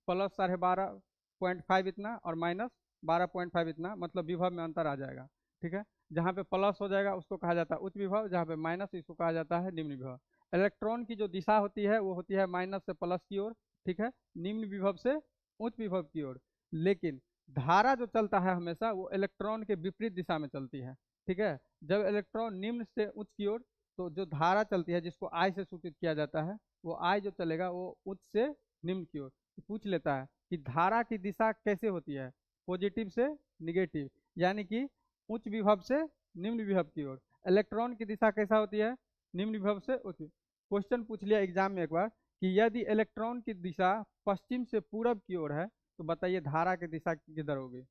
+12.5 इतना और -12.5 इतना, मतलब विभव में अंतर आ जाएगा, ठीक है। जहाँ पे प्लस हो जाएगा उसको कहा जाता है उच्च विभव, जहाँ पे माइनस इसको कहा जाता है निम्न विभव। इलेक्ट्रॉन की जो दिशा होती है वो होती है माइनस से प्लस की ओर, ठीक है, निम्न विभव से उच्च विभव की ओर। लेकिन धारा जो चलता है हमेशा वो इलेक्ट्रॉन के विपरीत दिशा में चलती है, ठीक है। जब इलेक्ट्रॉन निम्न से उच्च की ओर, तो जो धारा चलती है जिसको आई से सूचित किया जाता है, वो आई जो चलेगा वो उच्च से निम्न की ओर। पूछ लेता है कि धारा की दिशा कैसे होती है, पॉजिटिव से निगेटिव, यानी कि उच्च विभव से निम्न विभव की ओर। इलेक्ट्रॉन की दिशा कैसा होती है, निम्न विभव से उच्च। क्वेश्चन पूछ लिया एग्जाम में एक बार कि यदि इलेक्ट्रॉन की दिशा पश्चिम से पूरब की ओर है तो बताइए धारा की दिशा किधर होगी?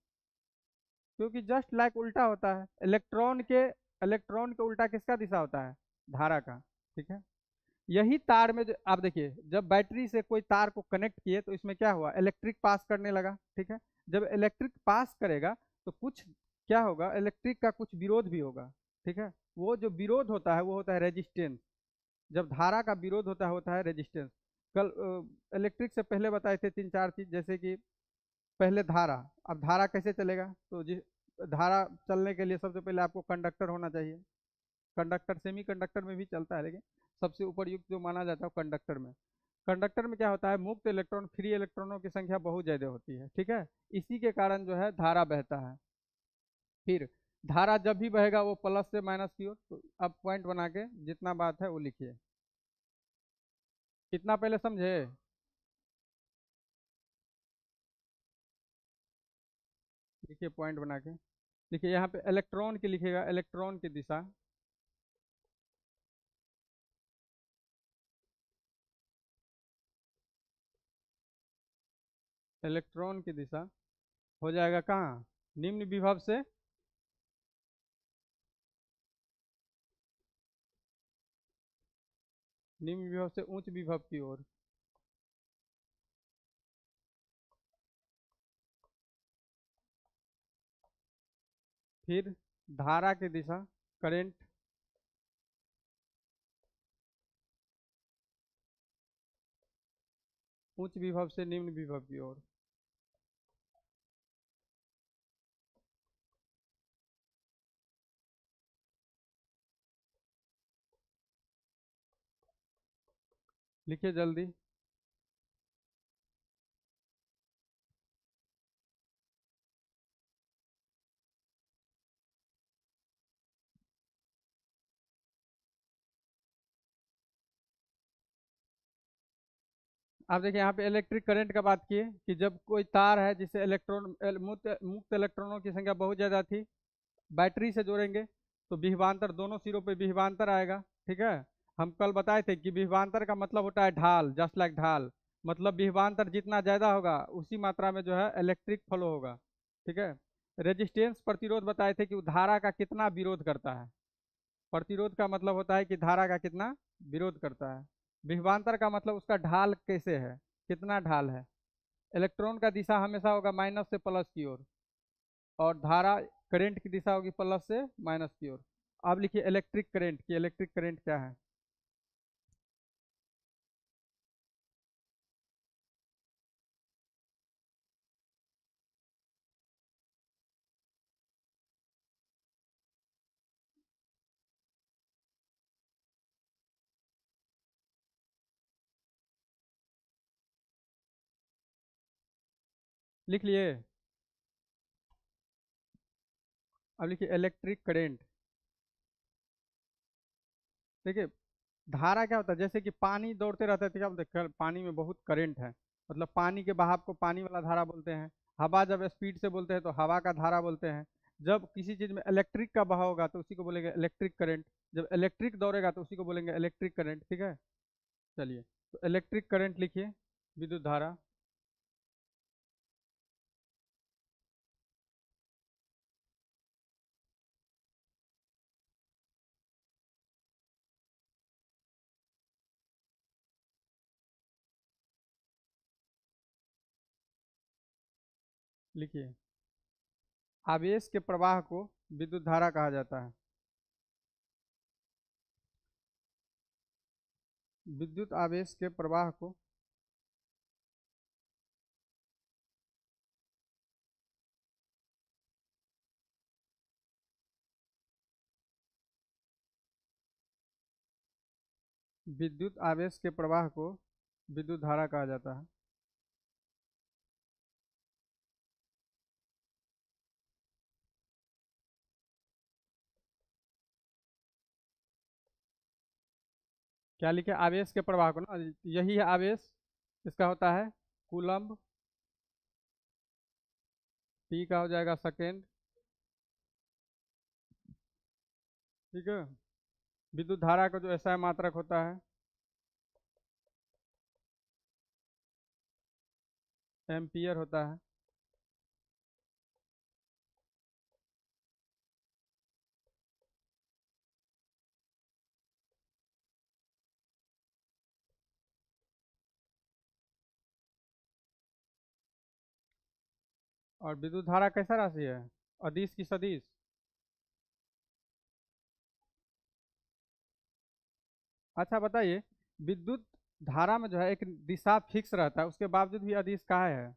क्योंकि जस्ट लाइक उल्टा होता है। इलेक्ट्रॉन के उल्टा किसका दिशा होता है? धारा का। ठीक है। यही तार में जो आप देखिए, जब बैटरी से कोई तार को कनेक्ट किए तो इसमें क्या हुआ, इलेक्ट्रिक पास करने लगा। ठीक है। जब इलेक्ट्रिक पास करेगा तो कुछ क्या होगा, इलेक्ट्रिक का कुछ विरोध भी होगा। ठीक है। वो जो विरोध होता है वो होता है रेजिस्टेंस। जब धारा का विरोध होता है रेजिस्टेंस। कल इलेक्ट्रिक से पहले बताए थे तीन चार चीज, जैसे कि पहले धारा। अब धारा कैसे चलेगा, तो जिस धारा चलने के लिए सबसे पहले आपको कंडक्टर होना चाहिए। कंडक्टर सेमी कंडक्टर में भी चलता है, लेकिन सबसे उपरयुक्त जो माना जाता है वो कंडक्टर में। कंडक्टर में क्या होता है, मुक्त इलेक्ट्रॉन फ्री इलेक्ट्रॉनों की संख्या बहुत ज्यादा होती है। ठीक है। इसी के कारण जो है धारा बहता है। फिर धारा जब भी बहेगा वो प्लस से माइनस की ओर। तो अब पॉइंट बना के जितना बात है वो लिखिए। कितना पहले समझे? लिखिए पॉइंट बना के। देखिए यहाँ पे इलेक्ट्रॉन की लिखिएगा, इलेक्ट्रॉन की दिशा। इलेक्ट्रॉन की दिशा हो जाएगा कहाँ, निम्न विभव से निम्न विभव से उच्च विभव की ओर। फिर धारा की दिशा, करंट, उच्च विभव से निम्न विभव की ओर। लिखिए जल्दी। आप देखिए यहाँ पे इलेक्ट्रिक करंट का बात किए कि जब कोई तार है जिससे मुक्त इलेक्ट्रॉनों की संख्या बहुत ज्यादा थी, बैटरी से जोड़ेंगे तो विभवांतर, दोनों सिरों पे विभवांतर आएगा। ठीक है। हम कल बताए थे कि विभवांतर का मतलब होता है ढाल, जस्ट लाइक ढाल। मतलब विभवांतर जितना ज्यादा होगा उसी मात्रा में जो है इलेक्ट्रिक फ्लो होगा। ठीक है। रेजिस्टेंस, प्रतिरोध बताए थे कि वो धारा का कितना विरोध करता है। प्रतिरोध का मतलब होता है कि धारा का कितना विरोध करता है। विभवांतर का मतलब उसका ढाल कैसे है, कितना ढाल है। इलेक्ट्रॉन का दिशा हमेशा होगा माइनस से प्लस की ओर, और धारा करंट की दिशा होगी प्लस से माइनस की ओर। अब लिखिए इलेक्ट्रिक करंट की, इलेक्ट्रिक करंट क्या है? लिख लिए? अब लिखिए इलेक्ट्रिक करंट। देखिए धारा क्या होता है, जैसे कि पानी दौड़ते रहता है तो क्या बोलते हैं, पानी में बहुत करंट है, मतलब पानी के बहाव को पानी वाला धारा बोलते हैं। हवा जब स्पीड से बोलते हैं तो हवा का धारा बोलते हैं। जब किसी चीज में इलेक्ट्रिक का बहाव होगा तो उसी को बोलेंगे इलेक्ट्रिक करंट। जब इलेक्ट्रिक दौड़ेगा तो उसी को बोलेंगे इलेक्ट्रिक करंट। ठीक है। चलिए, तो इलेक्ट्रिक करंट लिखिए, विद्युत धारा। लिखिए, आवेश के प्रवाह को विद्युत धारा कहा जाता है। विद्युत आवेश के प्रवाह को विद्युत आवेश के प्रवाह को विद्युत धारा कहा जाता है। क्या लिखे, आवेश के प्रवाह को ना, यही है आवेश। इसका होता है कूलम्ब। टी का हो जाएगा सेकेंड। ठीक है। विद्युत धारा का जो ऐसा मात्रक होता है, एम्पियर होता है। और विद्युत धारा कैसा राशि है? अदिश की सदिश? अच्छा बताइए, विद्युत धारा में जो है एक दिशा फिक्स रहता है, उसके बावजूद भी अदिश काहे है?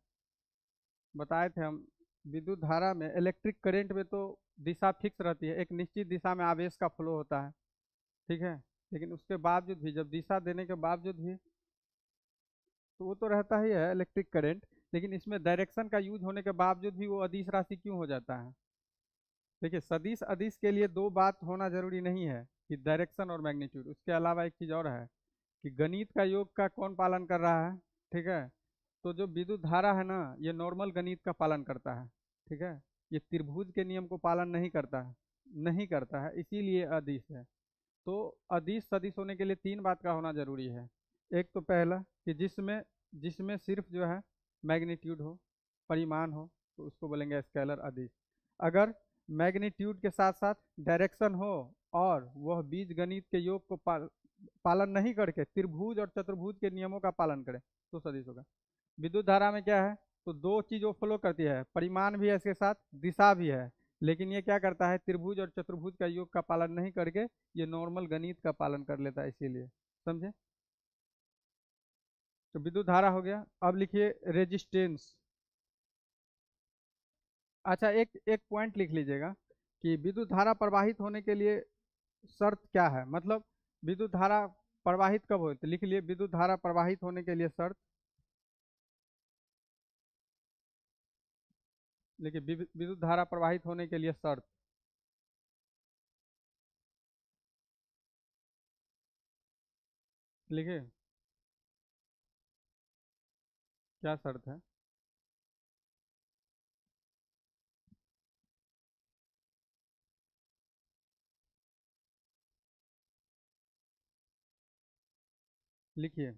बताए थे हम। विद्युत धारा में, इलेक्ट्रिक करंट में तो दिशा फिक्स रहती है, एक निश्चित दिशा में आवेश का फ्लो होता है, ठीक है। लेकिन उसके बावजूद भी, जब दिशा देने के बावजूद भी, तो वो तो रहता ही है इलेक्ट्रिक करंट, लेकिन इसमें डायरेक्शन का यूज होने के बावजूद भी वो अदिश राशि क्यों हो जाता है? देखिए, सदिश अदिश के लिए दो बात होना जरूरी नहीं है, कि डायरेक्शन और मैग्नीट्यूड। उसके अलावा एक चीज और है, कि गणित का योग का कौन पालन कर रहा है, ठीक है। तो जो विद्युत धारा है ना, ये नॉर्मल गणित का पालन करता है, ठीक है। ये त्रिभुज के नियम को पालन नहीं करता है, नहीं करता है, इसीलिए अदिश है। तो अदिश सदिश होने के लिए तीन बात का होना जरूरी है। एक तो पहला, कि जिसमें जिसमें सिर्फ जो है मैग्नीट्यूड हो, परिमाण हो, तो उसको बोलेंगे स्केलर अदिश। अगर मैग्नीट्यूड के साथ साथ डायरेक्शन हो, और वह बीज गणित के योग को पालन नहीं करके त्रिभुज और चतुर्भुज के नियमों का पालन करे, तो सदिश होगा। विद्युत धारा में क्या है, तो दो चीज वो फ्लो करती है, परिमाण भी है इसके साथ, दिशा भी है। लेकिन ये क्या करता है, त्रिभुज और चतुर्भुज का योग का पालन नहीं करके ये नॉर्मल गणित का पालन कर लेता है, इसीलिए। समझे? तो विद्युत धारा हो गया। अब लिखिए रेजिस्टेंस। अच्छा, एक एक पॉइंट लिख लीजिएगा, कि विद्युत धारा प्रवाहित होने के लिए शर्त क्या है, मतलब विद्युत धारा प्रवाहित कब होती है? लिख लिए, विद्युत धारा प्रवाहित होने के लिए शर्त। देखिए, विद्युत धारा प्रवाहित होने के लिए शर्त लिखिए, क्या शर्त है? लिखिए,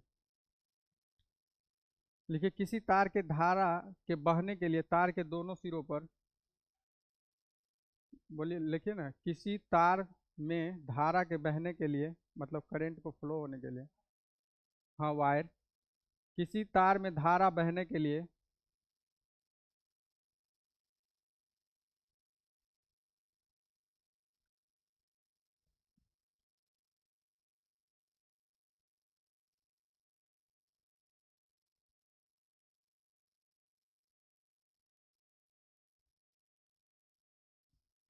लिखिए, किसी तार के धारा के बहने के लिए तार के दोनों सिरों पर, बोलिए, लिखिए ना, किसी तार में धारा के बहने के लिए, मतलब करंट को फ्लो होने के लिए, हाँ वायर, किसी तार में धारा बहने के लिए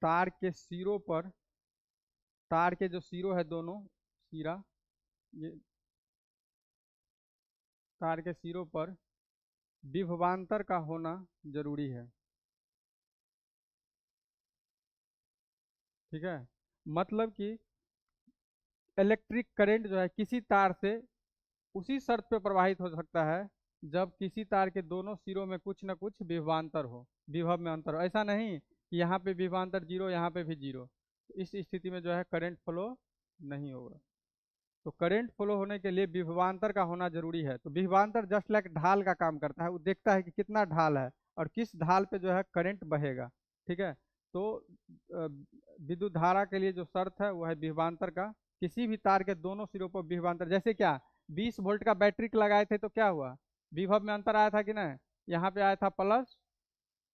तार के सिरों पर, तार के जो सिरों है दोनों, सिरा, ये तार के सिरों पर विभवांतर का होना जरूरी है, ठीक है। मतलब कि इलेक्ट्रिक करंट जो है किसी तार से उसी शर्त पे प्रवाहित हो सकता है, जब किसी तार के दोनों सिरों में कुछ न कुछ विभवांतर हो, विभव में अंतर हो। ऐसा नहीं कि यहाँ पे विभवांतर जीरो, यहाँ पे भी जीरो, इस स्थिति में जो है करंट फ्लो नहीं होगा। तो करंट फ्लो होने के लिए विभवांतर का होना जरूरी है। तो विभवांतर जस्ट लाइक ढाल का काम करता है, वो देखता है कि कितना ढाल है और किस ढाल पे जो है करंट बहेगा, ठीक है। तो विद्युत धारा के लिए जो शर्त है वो है विभवांतर का, किसी भी तार के दोनों सिरों पर विभवांतर। जैसे क्या, 20 वोल्ट का बैटरी लगाए थे तो क्या हुआ, विभव में अंतर आया था कि नहीं? यहाँ पे आया था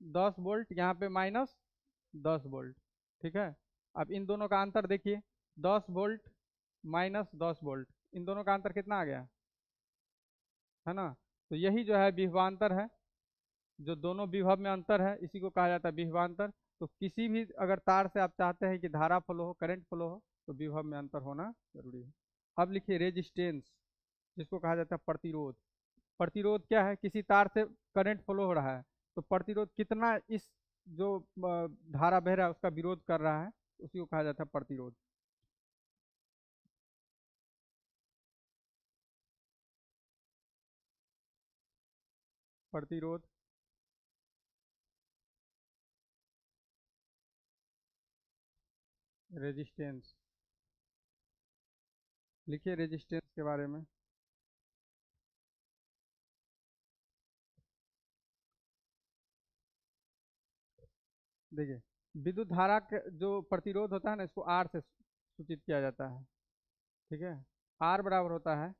+10 वोल्ट, यहाँ पे -10 वोल्ट, ठीक है। अब इन दोनों का अंतर देखिए, 10 वोल्ट -10 वोल्ट, इन दोनों का अंतर कितना आ गया, है ना? तो यही जो है विभवांतर है, जो दोनों विभव में अंतर है, इसी को कहा जाता है विभवांतर। तो किसी भी अगर तार से आप चाहते हैं कि धारा फ्लो हो, करंट फ्लो हो, तो विभव में अंतर होना जरूरी है। अब लिखिए रेजिस्टेंस, जिसको कहा जाता है प्रतिरोध। प्रतिरोध क्या है, किसी तार से करंट फ्लो हो रहा है, तो प्रतिरोध कितना इस जो धारा बह रहा है उसका विरोध कर रहा है, उसी को कहा जाता है प्रतिरोध। प्रतिरोध, रेजिस्टेंस। लिखिए रेजिस्टेंस के बारे में। देखिए, विद्युत धारा के जो प्रतिरोध होता है ना, इसको आर से सूचित किया जाता है। ठीक है, आर बराबर होता है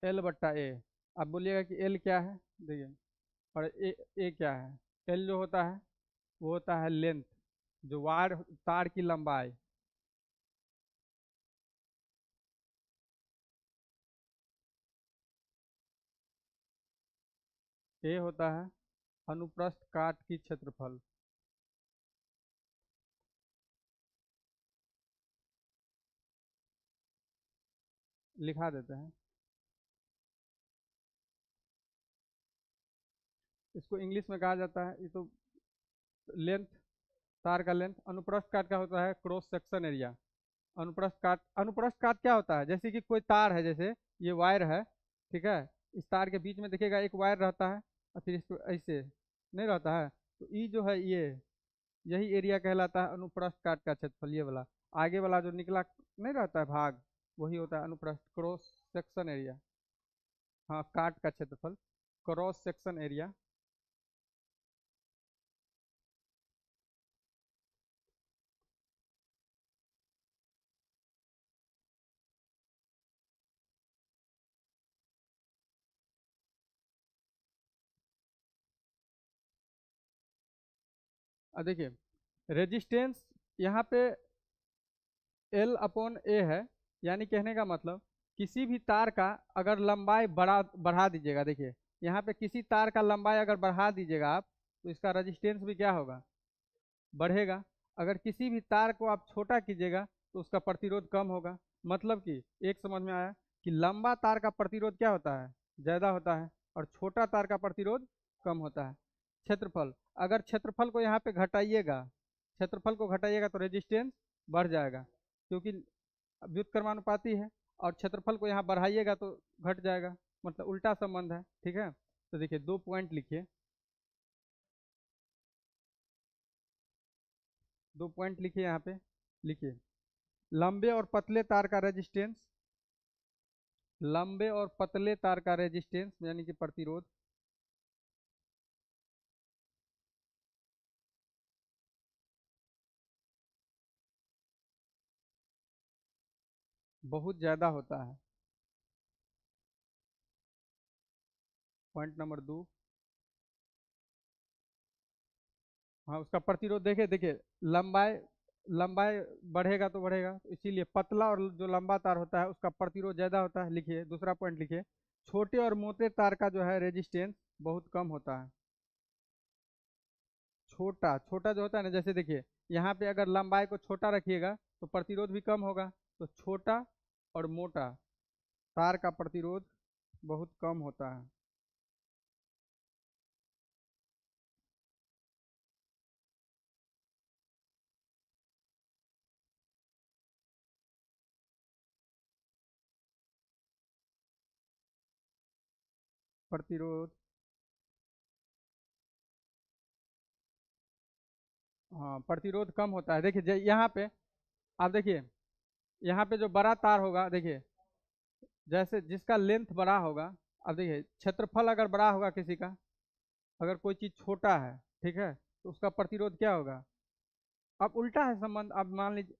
एल बट्टा ए। अब बोलिएगा कि एल क्या है, देखिए, और ए क्या है। एल जो होता है वो होता है लेंथ, जो वायर तार की लंबाई। ए होता है अनुप्रस्थ काट की क्षेत्रफल। लिखा देते हैं इसको, इंग्लिश में कहा जाता है, ये तो लेंथ, तार का लेंथ। अनुप्रस्थ काट का होता है क्रॉस सेक्शन एरिया। अनुप्रस्थ काट क्या होता है, जैसे कि कोई तार है, जैसे ये वायर है, ठीक है। इस तार के बीच में देखिएगा एक वायर रहता है, और फिर इसको ऐसे नहीं रहता है, तो ई जो है ये, यही एरिया कहलाता है अनुप्रस्थ काट का क्षेत्रफल। ये वाला आगे वाला जो निकला नहीं रहता है भाग, वही होता है अनुप्रस्थ क्रॉस सेक्शन एरिया। हाँ, काट का क्षेत्रफल, क्रॉस सेक्शन एरिया। देखिए, रेजिस्टेंस यहाँ पे एल अपॉन ए है, यानी कहने का मतलब किसी भी तार का अगर लंबाई बढ़ा दीजिएगा, देखिए यहाँ पे किसी तार का लंबाई अगर बढ़ा दीजिएगा आप, तो इसका रेजिस्टेंस भी क्या होगा, बढ़ेगा। अगर किसी भी तार को आप छोटा कीजिएगा तो उसका प्रतिरोध कम होगा। मतलब कि एक समझ में आया कि लंबा तार का प्रतिरोध क्या होता है, ज़्यादा होता है, और छोटा तार का प्रतिरोध कम होता है। क्षेत्रफल, अगर क्षेत्रफल को यहाँ पे घटाइएगा, क्षेत्रफल को घटाइएगा तो रेजिस्टेंस बढ़ जाएगा, क्योंकि व्युत्क्रमानुपाती है। और क्षेत्रफल को यहाँ बढ़ाइएगा तो घट जाएगा, मतलब उल्टा संबंध है। ठीक है, तो देखिए 2 पॉइंट लिखिए, 2 पॉइंट लिखिए यहाँ पे। लिखिए, लंबे और पतले तार का रेजिस्टेंस, लंबे और पतले तार का रेजिस्टेंस यानी कि प्रतिरोध बहुत ज्यादा होता है। पॉइंट नंबर 2, हाँ उसका प्रतिरोध देखिए, देखिए लंबाई, लंबाई बढ़ेगा तो बढ़ेगा, तो इसीलिए पतला और जो लंबा तार होता है उसका प्रतिरोध ज्यादा होता है। लिखिए, दूसरा पॉइंट लिखिए, छोटे और मोटे तार का जो है रेजिस्टेंस बहुत कम होता है। छोटा, छोटा जो होता है ना, जैसे देखिए यहाँ पे अगर लंबाई को छोटा रखिएगा तो प्रतिरोध भी कम होगा। तो छोटा और मोटा तार का प्रतिरोध बहुत कम होता है। प्रतिरोध, हाँ प्रतिरोध कम होता है। देखिए यहाँ पे आप देखिए, यहाँ पे जो बड़ा तार होगा, देखिए जैसे जिसका लेंथ बड़ा होगा, अब देखिए क्षेत्रफल अगर बड़ा होगा किसी का, अगर कोई चीज़ छोटा है, ठीक है, तो उसका प्रतिरोध क्या होगा। अब उल्टा है संबंध, अब मान लीजिए,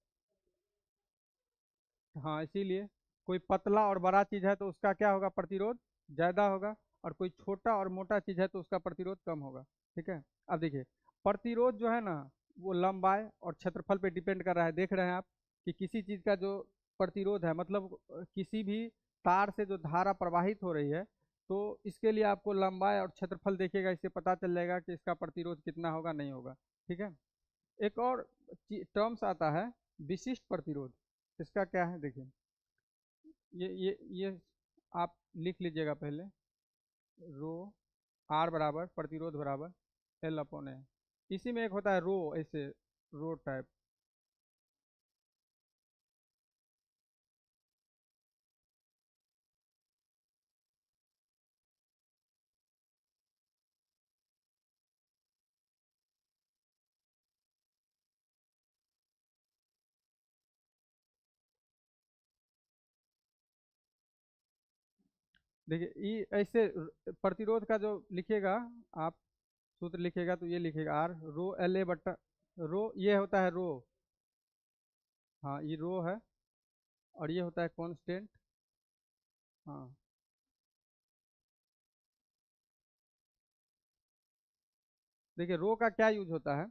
हाँ इसीलिए कोई पतला और बड़ा चीज़ है तो उसका क्या होगा, प्रतिरोध ज़्यादा होगा। और कोई छोटा और मोटा चीज़ है तो उसका प्रतिरोध कम होगा। ठीक है, अब देखिए प्रतिरोध जो है ना, वो लंबाई और क्षेत्रफल पे डिपेंड कर रहा है। देख रहे हैं आप कि किसी चीज़ का जो प्रतिरोध है, मतलब किसी भी तार से जो धारा प्रवाहित हो रही है, तो इसके लिए आपको लंबाई और क्षेत्रफल देखिएगा, इससे पता चल जाएगा कि इसका प्रतिरोध कितना होगा, नहीं होगा। ठीक है, एक और टर्म्स आता है विशिष्ट प्रतिरोध। इसका क्या है, देखिए ये आप लिख लीजिएगा पहले, रो आर बराबर प्रतिरोध बराबर एल अपॉन ए। इसी में एक होता है रो, ऐसे रो टाइप। देखिए ऐसे प्रतिरोध का जो लिखिएगा आप, सूत्र लिखिएगा तो ये लिखिएगा आर रो एल ए बट्टा रो, ये होता है रो। हाँ ये रो है, और ये होता है कांस्टेंट। हाँ देखिए रो का क्या यूज होता है,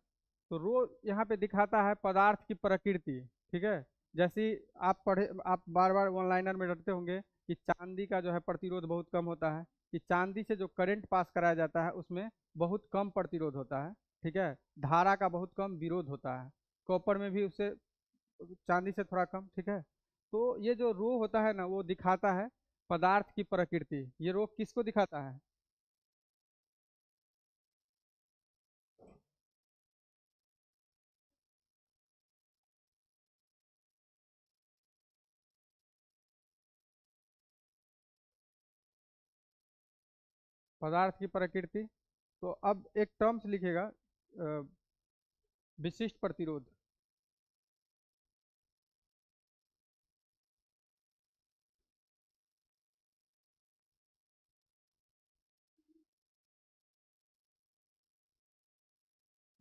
तो रो यहाँ पे दिखाता है पदार्थ की प्रकृति। ठीक है, जैसे ही आप पढ़े, आप बार बार वन लाइनर में रटते होंगे कि चांदी का जो है प्रतिरोध बहुत कम होता है, कि चांदी से जो करंट पास कराया जाता है उसमें बहुत कम प्रतिरोध होता है। ठीक है, धारा का बहुत कम विरोध होता है, कॉपर में भी उससे, चांदी से थोड़ा कम। ठीक है, तो ये जो रो होता है ना वो दिखाता है पदार्थ की प्रकृति। ये रो किसको दिखाता है? पदार्थ की प्रकृति। तो अब एक टर्म्स लिखेगा, विशिष्ट प्रतिरोध।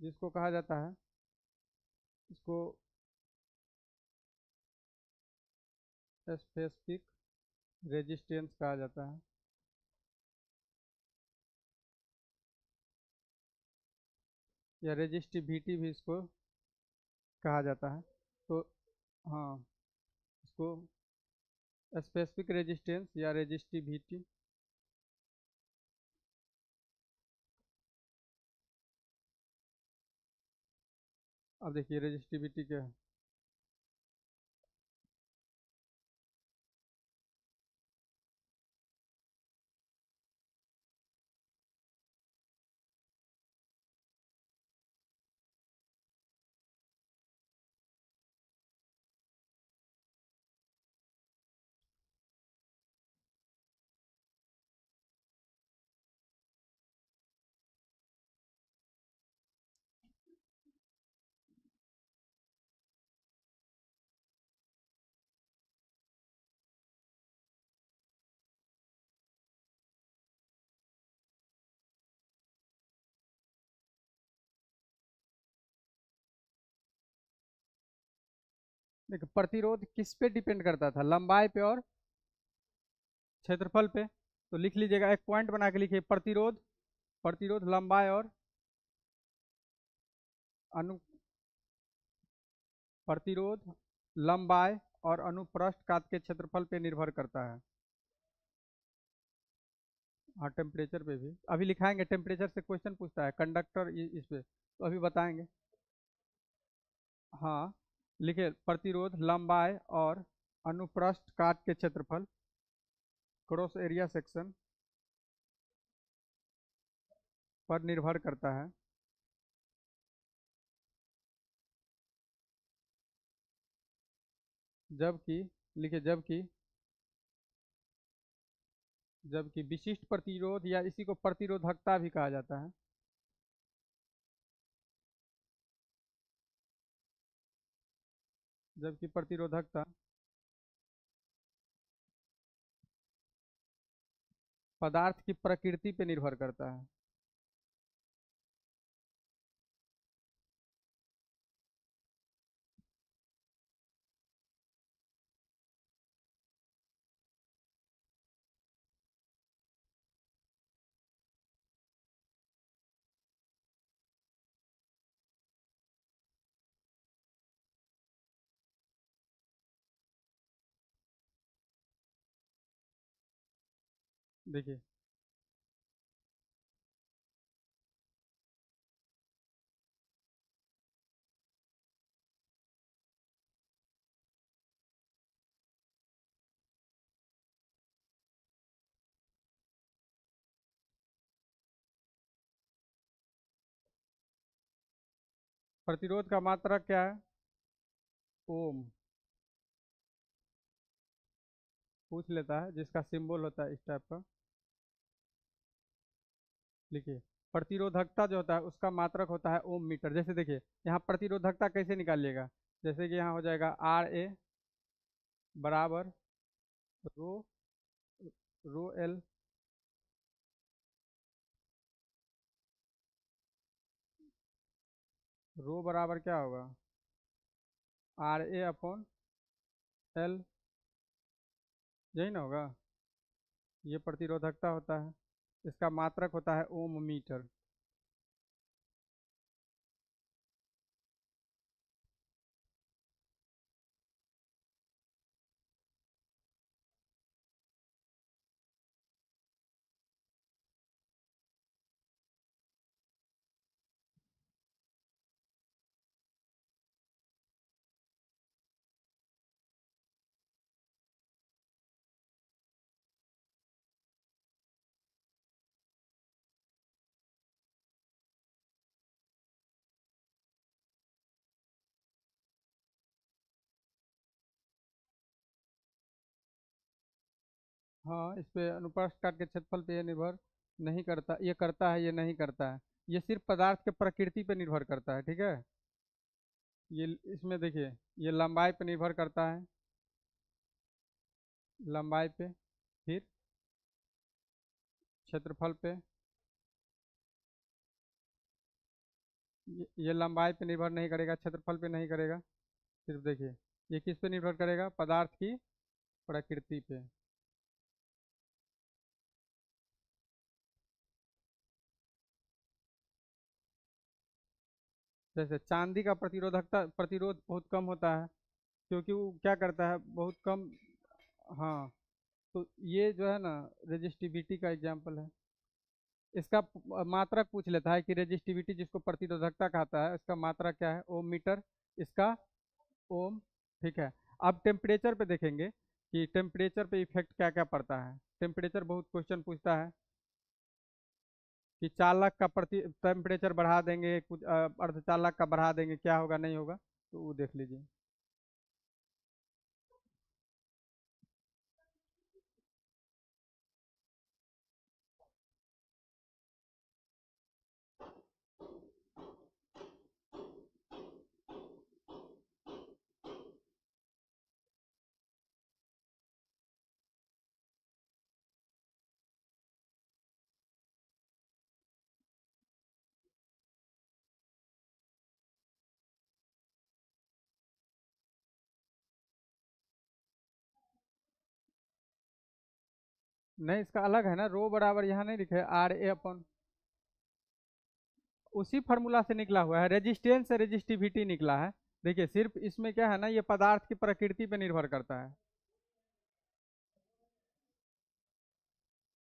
जिसको कहा जाता है, इसको स्पेसिफिक रेजिस्टेंस कहा जाता है, या रेजिस्टिविटी भी इसको कहा जाता है। तो हाँ, इसको स्पेसिफिक रेजिस्टेंस या रेजिस्टिविटी। अब देखिए रेजिस्टिविटी क्या है। देखिए प्रतिरोध किस पे डिपेंड करता था? लंबाई पे और क्षेत्रफल पे। तो लिख लीजिएगा, एक पॉइंट बना के लिखिए, प्रतिरोध, प्रतिरोध लंबाई और अनु प्रतिरोध लंबाई और अनुप्रस्थ काट के क्षेत्रफल पे निर्भर करता है। हाँ टेम्परेचर पे भी अभी लिखाएंगे, टेम्परेचर से क्वेश्चन पूछता है कंडक्टर इस पे, तो अभी बताएंगे। हाँ लिखिए, प्रतिरोध लंबाई और अनुप्रस्थ काट के क्षेत्रफल, क्रॉस एरिया सेक्शन पर निर्भर करता है। जबकि, लिखिए जबकि, जबकि विशिष्ट प्रतिरोध या इसी को प्रतिरोधकता भी कहा जाता है। जबकि प्रतिरोधकता पदार्थ की प्रकृति पे निर्भर करता है। देखिए प्रतिरोध का मात्रक क्या है? ओम। पूछ लेता है, जिसका सिंबल होता है इस टाइप का। लिखिए प्रतिरोधकता जो होता है उसका मात्रक होता है ओम मीटर। जैसे देखिए यहाँ प्रतिरोधकता कैसे निकालिएगा, जैसे कि यहाँ हो जाएगा आर ए बराबर रो रो एल, रो बराबर क्या होगा, आर ए अपॉन एल, यही ना होगा। ये प्रतिरोधकता होता है, इसका मात्रक होता है ओम मीटर। हाँ, इस पे अनुप्रस्थ काट के क्षेत्रफल पे ये निर्भर नहीं करता, ये करता है, ये नहीं करता है। ये सिर्फ पदार्थ के प्रकृति पे निर्भर करता है, ठीक है। ये इसमें देखिए, ये लंबाई पे निर्भर करता है, लंबाई पे, फिर क्षेत्रफल पे, ये लंबाई पे निर्भर नहीं करेगा, क्षेत्रफल पे नहीं करेगा। सिर्फ देखिए, ये किस पे निर्भर करेगा, पदार्थ की प्रकृति पे। जैसे चांदी का प्रतिरोध बहुत कम होता है, क्योंकि वो क्या करता है, बहुत कम। हाँ, तो ये जो है ना, रेजिस्टिविटी का एग्जाम्पल है। इसका मात्रक पूछ लेता है कि रेजिस्टिविटी जिसको प्रतिरोधकता कहता है, इसका मात्रक क्या है, ओम मीटर, इसका ओम। ठीक है। अब टेम्परेचर पे देखेंगे कि टेम्परेचर पे इफेक्ट क्या क्या पड़ता है। टेम्परेचर बहुत क्वेश्चन पूछता है कि चालक का प्रति टेम्परेचर बढ़ा देंगे, कुछ अर्धचालक का बढ़ा देंगे, क्या होगा नहीं होगा, तो वो देख लीजिए। नहीं, इसका अलग है ना, रो बराबर यहाँ नहीं लिखे, आर ए अपन, उसी फार्मूला से निकला हुआ है, रेजिस्टेंस से रेजिस्टिविटी निकला है। देखिए, सिर्फ इसमें क्या है ना, ये पदार्थ की प्रकृति पे निर्भर करता है।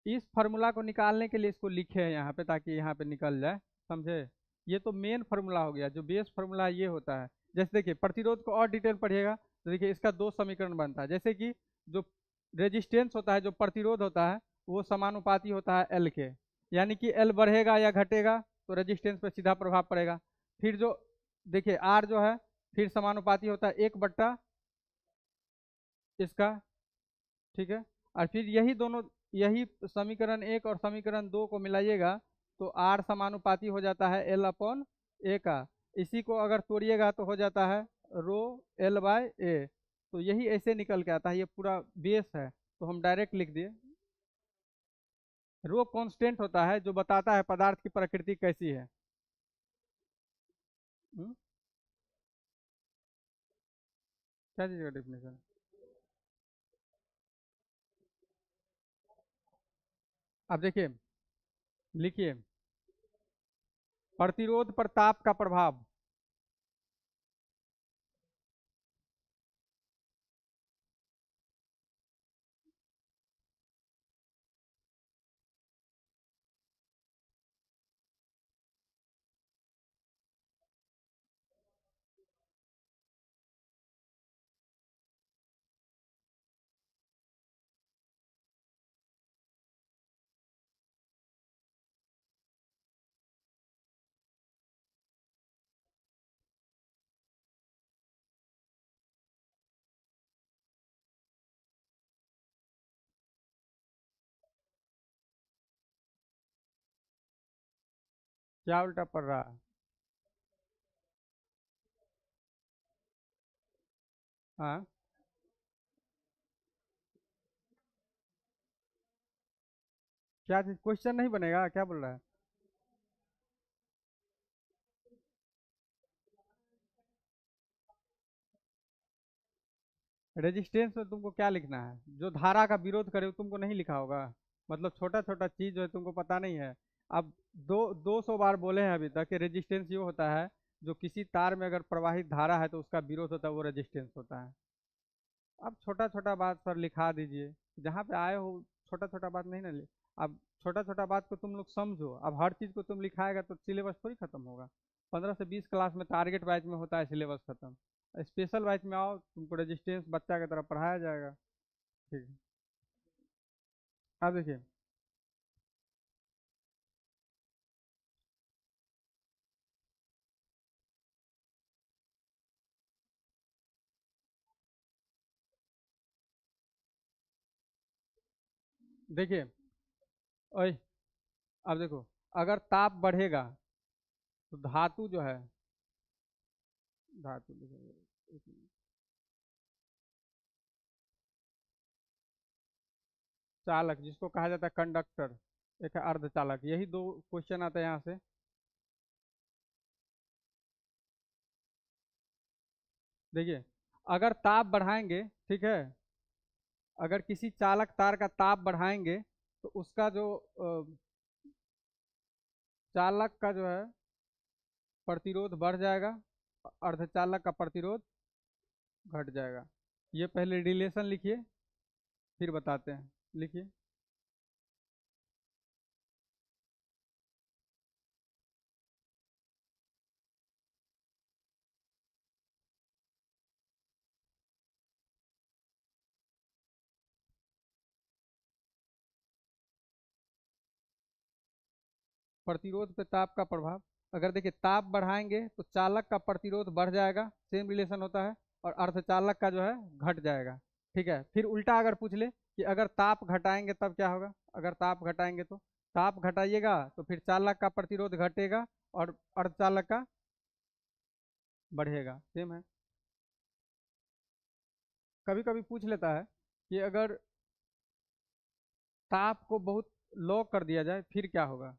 इस फार्मूला को निकालने के लिए इसको लिखे हैं यहाँ पे, ताकि यहाँ पे निकल जाए, समझे। ये तो मेन फार्मूला हो गया, जो बेस फार्मूला ये होता है। जैसे देखिए, प्रतिरोध को और डिटेल पढ़िएगा तो देखिए, इसका दो समीकरण बनता है। जैसे कि जो रेजिस्टेंस होता है, जो प्रतिरोध होता है, वो समानुपाती होता है एल के। यानी कि एल बढ़ेगा या घटेगा तो रेजिस्टेंस पे सीधा प्रभाव पड़ेगा। फिर जो देखिए, आर जो है, फिर समानुपाती होता है 1/, इसका, ठीक है। और फिर यही दोनों, यही समीकरण एक और समीकरण दो को मिलाइएगा तो आर समानुपाती हो जाता है एल अपॉन ए का। इसी को अगर तोड़िएगा तो हो जाता है रो एल बाय ए। तो यही ऐसे निकल के आता है, ये पूरा बेस है, तो हम डायरेक्ट लिख दिए। रो कांस्टेंट होता है जो बताता है पदार्थ की प्रकृति कैसी है। हम्म? क्या चीज का डेफिनेशन। अब देखिए, लिखिए, प्रतिरोध पर ताप का प्रभाव। क्या उल्टा पड़ रहा है। हाँ, क्या चीज, क्वेश्चन नहीं बनेगा, क्या बोल रहा है? रेजिस्टेंस में तुमको क्या लिखना है? जो धारा का विरोध करे वो तुमको नहीं लिखा होगा? मतलब छोटा छोटा चीज जो है तुमको पता नहीं है। अब 200 बार बोले हैं अभी तक कि रेजिस्टेंस ये होता है, जो किसी तार में अगर प्रवाहित धारा है तो उसका विरोध होता है, वो रेजिस्टेंस होता है। अब छोटा छोटा बात सर लिखा दीजिए, जहाँ पे आए हो। छोटा छोटा बात नहीं ना अब छोटा छोटा बात को तुम लोग समझो। अब हर चीज को तुम लिखाएगा तो सिलेबस थोड़ी खत्म होगा। 15 से 20 क्लास में टारगेट बैच में होता है सिलेबस खत्म। स्पेशल बैच में आओ, तुमको रेजिस्टेंस बच्चा की तरह पढ़ाया जाएगा। ठीक है। अब देखिए, देखिए, ओए, अब देखो, अगर ताप बढ़ेगा तो धातु जो है, धातु लिखेंगे, एक मिनट। चालक जिसको कहा जाता है कंडक्टर, एक है अर्धचालक, यही दो क्वेश्चन आते हैं यहाँ से। देखिए, अगर ताप बढ़ाएंगे, ठीक है, अगर किसी चालक तार का ताप बढ़ाएंगे तो उसका जो चालक का जो है प्रतिरोध बढ़ जाएगा, अर्धचालक का प्रतिरोध घट जाएगा। ये पहले रिलेशन लिखिए, फिर बताते हैं। लिखिए, प्रतिरोध पे ताप का प्रभाव। अगर देखिए ताप बढ़ाएंगे तो चालक का प्रतिरोध बढ़ जाएगा, सेम रिलेशन होता है, और अर्धचालक का जो है घट जाएगा। ठीक है, फिर उल्टा अगर पूछ ले कि अगर ताप घटाएंगे तब क्या होगा, अगर ताप घटाएंगे तो ताप घटाइएगा तो फिर चालक का प्रतिरोध घटेगा और अर्धचालक का बढ़ेगा, सेम है। कभी कभी पूछ लेता है कि अगर ताप को बहुत लो कर दिया जाए फिर क्या होगा,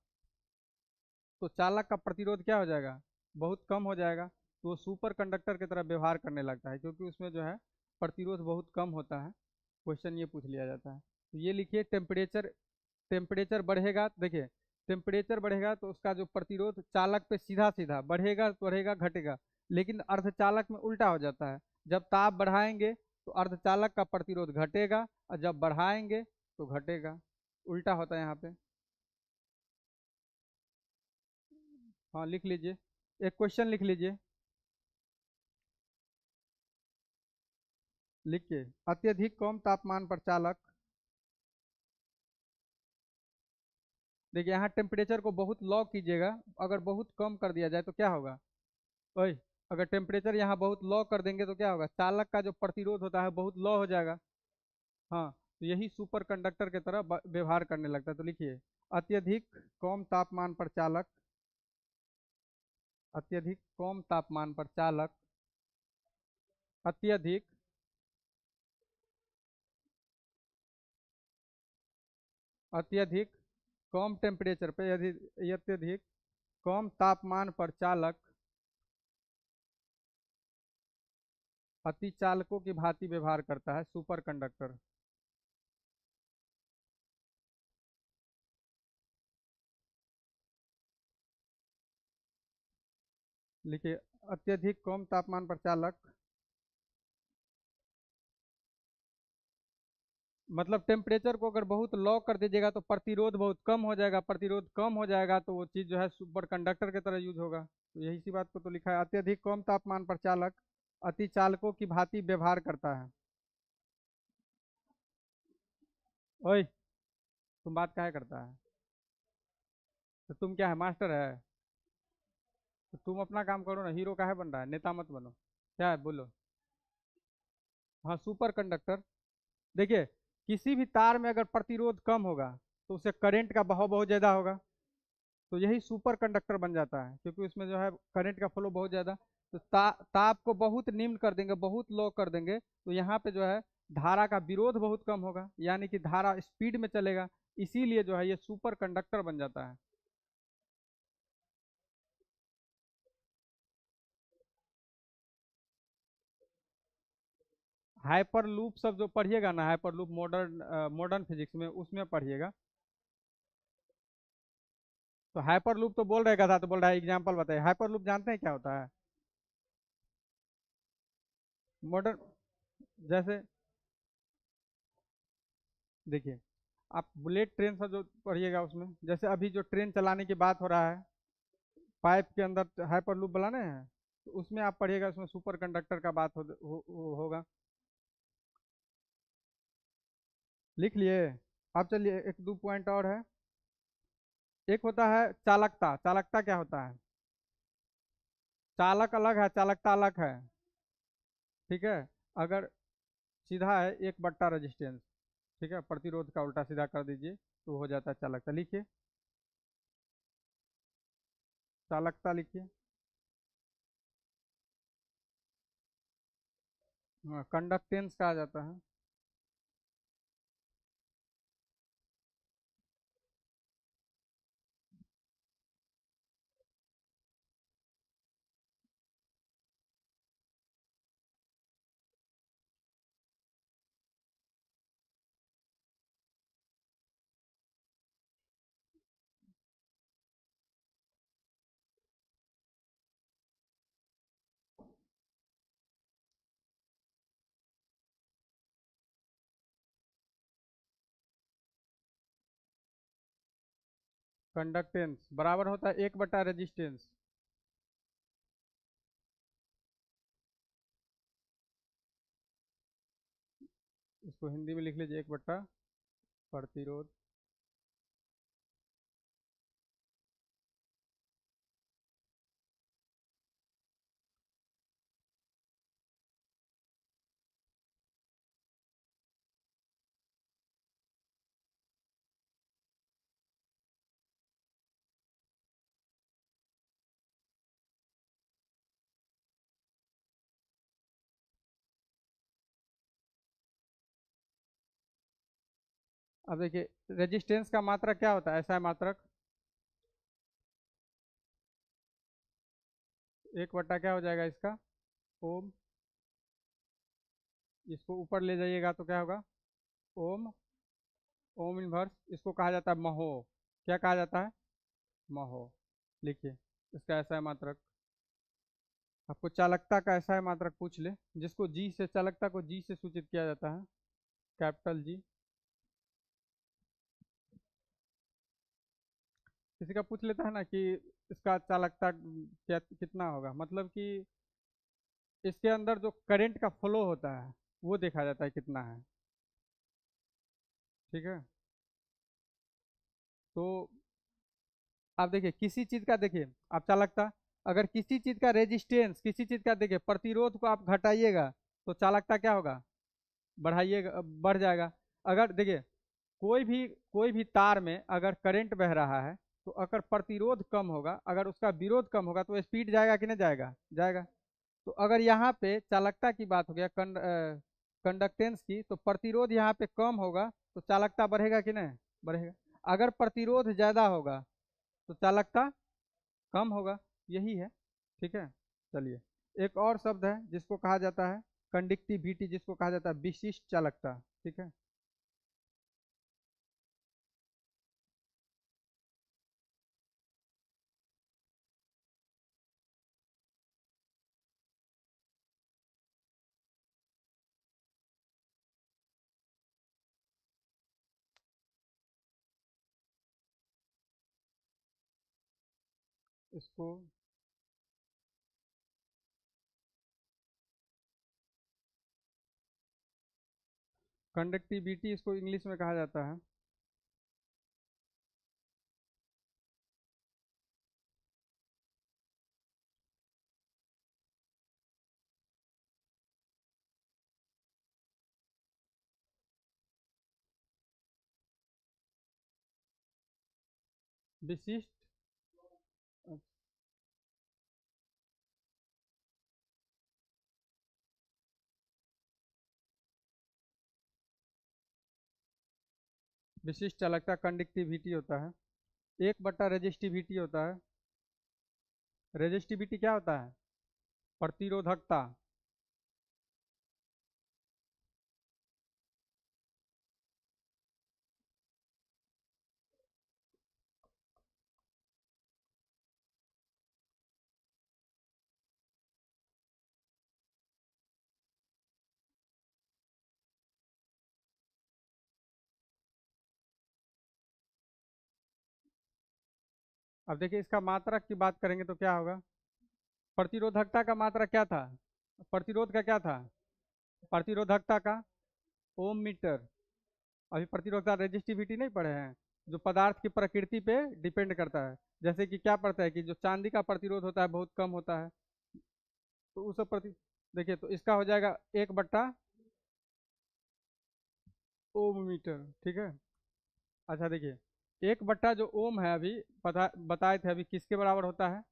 तो चालक का प्रतिरोध क्या हो जाएगा, बहुत कम हो जाएगा। तो वो सुपर कंडक्टर की तरह व्यवहार करने लगता है, क्योंकि उसमें जो है प्रतिरोध बहुत कम होता है। क्वेश्चन ये पूछ लिया जाता है। तो ये लिखिए, टेम्परेचर, टेम्परेचर बढ़ेगा, देखिए, टेम्परेचर बढ़ेगा तो उसका जो प्रतिरोध चालक पे सीधा सीधा बढ़ेगा, बढ़ेगा, घटेगा। लेकिन अर्धचालक में उल्टा हो जाता है, जब ताप बढ़ाएंगे तो अर्धचालक का प्रतिरोध घटेगा, और जब बढ़ाएंगे तो घटेगा। उल्टा होता है यहाँ पे। हाँ, लिख लीजिए, एक क्वेश्चन लिख लीजिए। लिखिए, अत्यधिक कम तापमान पर चालक, देखिए यहाँ टेम्परेचर को बहुत लो कीजिएगा, अगर बहुत कम कर दिया जाए तो क्या होगा? ओए, अगर टेम्परेचर यहाँ बहुत लो कर देंगे तो क्या होगा, चालक का जो प्रतिरोध होता है बहुत लो हो जाएगा। हाँ, तो यही सुपर कंडक्टर की तरह व्यवहार करने लगता है। तो लिखिए, अत्यधिक कम तापमान पर चालक, अत्यधिक कम तापमान पर चालक, अत्यधिक, अत्यधिक कम टेम्परेचर पे यदि, अत्यधिक कम तापमान पर चालक अति चालकों की भांति व्यवहार करता है, सुपर कंडक्टर। लिखिए, अत्यधिक कम तापमान पर चालक, मतलब टेम्परेचर को अगर बहुत लो कर दीजिएगा तो प्रतिरोध बहुत कम हो जाएगा, प्रतिरोध कम हो जाएगा तो वो चीज़ जो है सुपर कंडक्टर की तरह यूज होगा। तो यही सी बात को तो लिखा है, अत्यधिक कम तापमान पर चालक अति चालकों की भांति व्यवहार करता है। ओए, तुम बात काहे करता है? तो तुम क्या है, मास्टर है? तो तुम अपना काम करो ना, हीरो काहे बन रहा है, नेता मत बनो। क्या है, बोलो। हाँ, सुपर कंडक्टर। देखिए, किसी भी तार में अगर प्रतिरोध कम होगा तो उससे करंट का बहाव बहुत ज़्यादा होगा, तो यही सुपर कंडक्टर बन जाता है, क्योंकि उसमें जो है करंट का फ्लो बहुत ज़्यादा। तो ताप को बहुत निम्न कर देंगे, बहुत लो कर देंगे, तो यहाँ पे जो है धारा का विरोध बहुत कम होगा, यानी कि धारा स्पीड में चलेगा। इसीलिए जो है ये सुपर कंडक्टर बन जाता है। हाइपर लूप सब जो पढ़िएगा ना, hyper loop modern modern physics में, उसमें पढ़िएगा। तो हाइपर लूप तो बोल रहेगा था, तो बोल रहा है एग्जाम्पल बताइए। हाइपर लूप जानते हैं क्या होता है? मॉडर्न, जैसे देखिए, आप बुलेट ट्रेन सब जो पढ़िएगा उसमें, जैसे अभी जो ट्रेन चलाने की बात हो रहा है, पाइप के अंदर हाइपर लूप बनाने हैं, तो उसमें आप पढ़िएगा, उसमें सुपर कंडक्टर का बात होगा। लिख लिए? अब चलिए एक दो पॉइंट और है। एक होता है चालकता। चालकता क्या होता है? चालक अलग है, चालकता अलग है। ठीक है। अगर सीधा है एक बट्टा रेजिस्टेंस, ठीक है, प्रतिरोध का उल्टा सीधा कर दीजिए तो हो जाता है चालकता। लिखिए, चालकता लिखिए। हाँ, कंडक्टेंस का आ जाता है। कंडक्टेंस बराबर होता है एक बट्टा रेजिस्टेंस। इसको हिंदी में लिख लीजिए, एक बट्टा प्रतिरोध। अब देखिए, रेजिस्टेंस का मात्रक क्या होता है? ऐसा है मात्रक, एक बट्टा क्या हो जाएगा इसका? ओम। इसको ऊपर ले जाइएगा तो क्या होगा? ओम। ओम इनवर्स, इसको कहा जाता है महो। क्या कहा जाता है? महो। लिखिए, इसका ऐसा है मात्रक। आपको चालकता का ऐसा है मात्रक पूछ ले, जिसको जी से, चालकता को जी से सूचित किया जाता है, कैपिटल जी। किसी का पूछ लेता है ना कि इसका चालकता क्या कितना होगा, मतलब कि इसके अंदर जो करंट का फ्लो होता है वो देखा जाता है कितना है। ठीक है। तो आप देखिए किसी चीज का, देखिए आप चालकता, अगर किसी चीज का रेजिस्टेंस, किसी चीज का देखिए प्रतिरोध को आप घटाइएगा तो चालकता क्या होगा? बढ़ाइएगा, बढ़ जाएगा। अगर देखिए, कोई भी तार में अगर करंट बह रहा है, तो अगर प्रतिरोध कम होगा, अगर उसका विरोध कम होगा, तो स्पीड जाएगा कि नहीं जाएगा? जाएगा। तो अगर यहाँ पे चालकता की बात हो गया, कंडक्टेंस की, तो प्रतिरोध यहाँ पे कम होगा तो चालकता बढ़ेगा कि नहीं? बढ़ेगा। अगर प्रतिरोध ज्यादा होगा तो चालकता कम होगा। यही है। ठीक है। चलिए, एक और शब्द है जिसको कहा जाता है कंडक्टिविटी, जिसको कहा जाता है विशिष्ट चालकता। ठीक है। इसको कंडक्टिविटी, इसको इंग्लिश में कहा जाता है विशिष्ट। विशिष्ट चालकता कंडक्टिविटी होता है, 1 बटा रेजिस्टिविटी होता है। रेजिस्टिविटी क्या होता है? प्रतिरोधकता। अब देखिए इसका मात्रक की बात करेंगे तो क्या होगा? प्रतिरोधकता का मात्रक क्या था? प्रतिरोध का क्या था? प्रतिरोधकता का ओम मीटर। अभी प्रतिरोधकता रेजिस्टिविटी नहीं पढ़े हैं? जो पदार्थ की प्रकृति पे डिपेंड करता है। जैसे कि क्या पड़ता है कि जो चांदी का प्रतिरोध होता है बहुत कम होता है, तो उस प्रति देखिए तो इसका हो जाएगा 1 बटा ओम मीटर। ठीक है। अच्छा देखिए, 1 बटा जो ओम है अभी पता बताए थे अभी किसके बराबर होता है?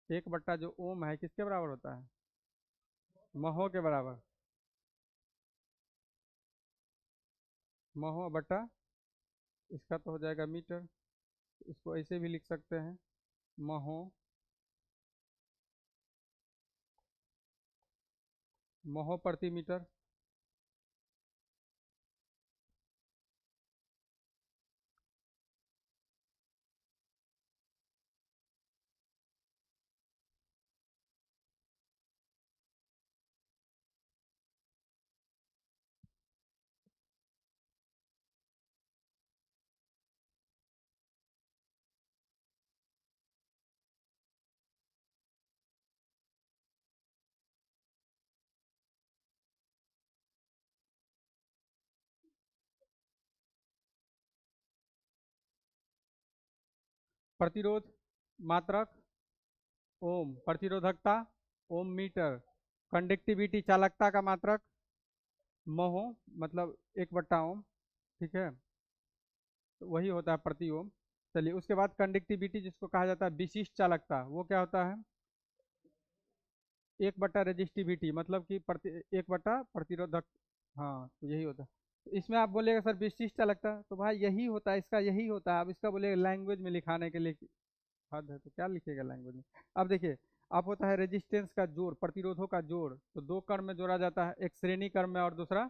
1 बटा जो ओम है किसके बराबर होता है? महो के बराबर। महो बटा इसका तो हो जाएगा मीटर। इसको ऐसे भी लिख सकते हैं, महो महो प्रति मीटर। प्रतिरोध मात्रक ओम, प्रतिरोधकता ओम मीटर, कंडक्टिविटी चालकता का मात्रक महो, मतलब 1 बटा ओम। ठीक है, तो वही होता है प्रति ओम। चलिए उसके बाद कंडक्टिविटी जिसको कहा जाता है विशिष्ट चालकता, वो क्या होता है? 1 बटा रेजिस्टिविटी, मतलब कि प्रति 1 बटा प्रतिरोधक। हाँ तो यही होता है। तो इसमें आप बोलेगा सर विशिष्ट चालकता, तो भाई यही होता है, इसका यही होता है। अब इसका बोलेगा लैंग्वेज में लिखाने के लिए हद है, तो क्या लिखेगा लैंग्वेज में? अब देखिए, अब होता है रेजिस्टेंस का जोड़, प्रतिरोधों का जोड़, तो 2 क्रम में जोड़ा जाता है, एक श्रेणी क्रम में और दूसरा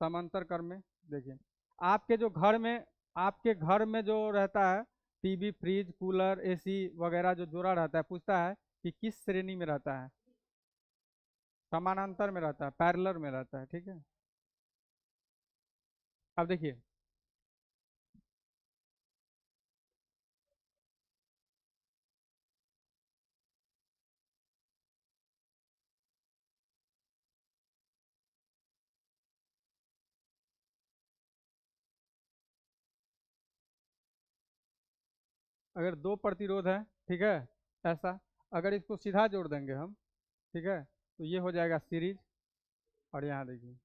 समांतर क्रम में। देखिए आपके जो घर में आपके घर में जो रहता है, टीवी फ्रिज कूलर एसी वगैरह जो जोड़ा रहता है, पूछता है कि किस श्रेणी में रहता है? समानांतर में रहता है, पैरेलल में रहता है। ठीक है। अब देखिए, अगर 2 प्रतिरोध है, ठीक है, ऐसा, अगर इसको सीधा जोड़ देंगे हम, ठीक है, तो ये हो जाएगा सीरीज। और यहाँ देखिए,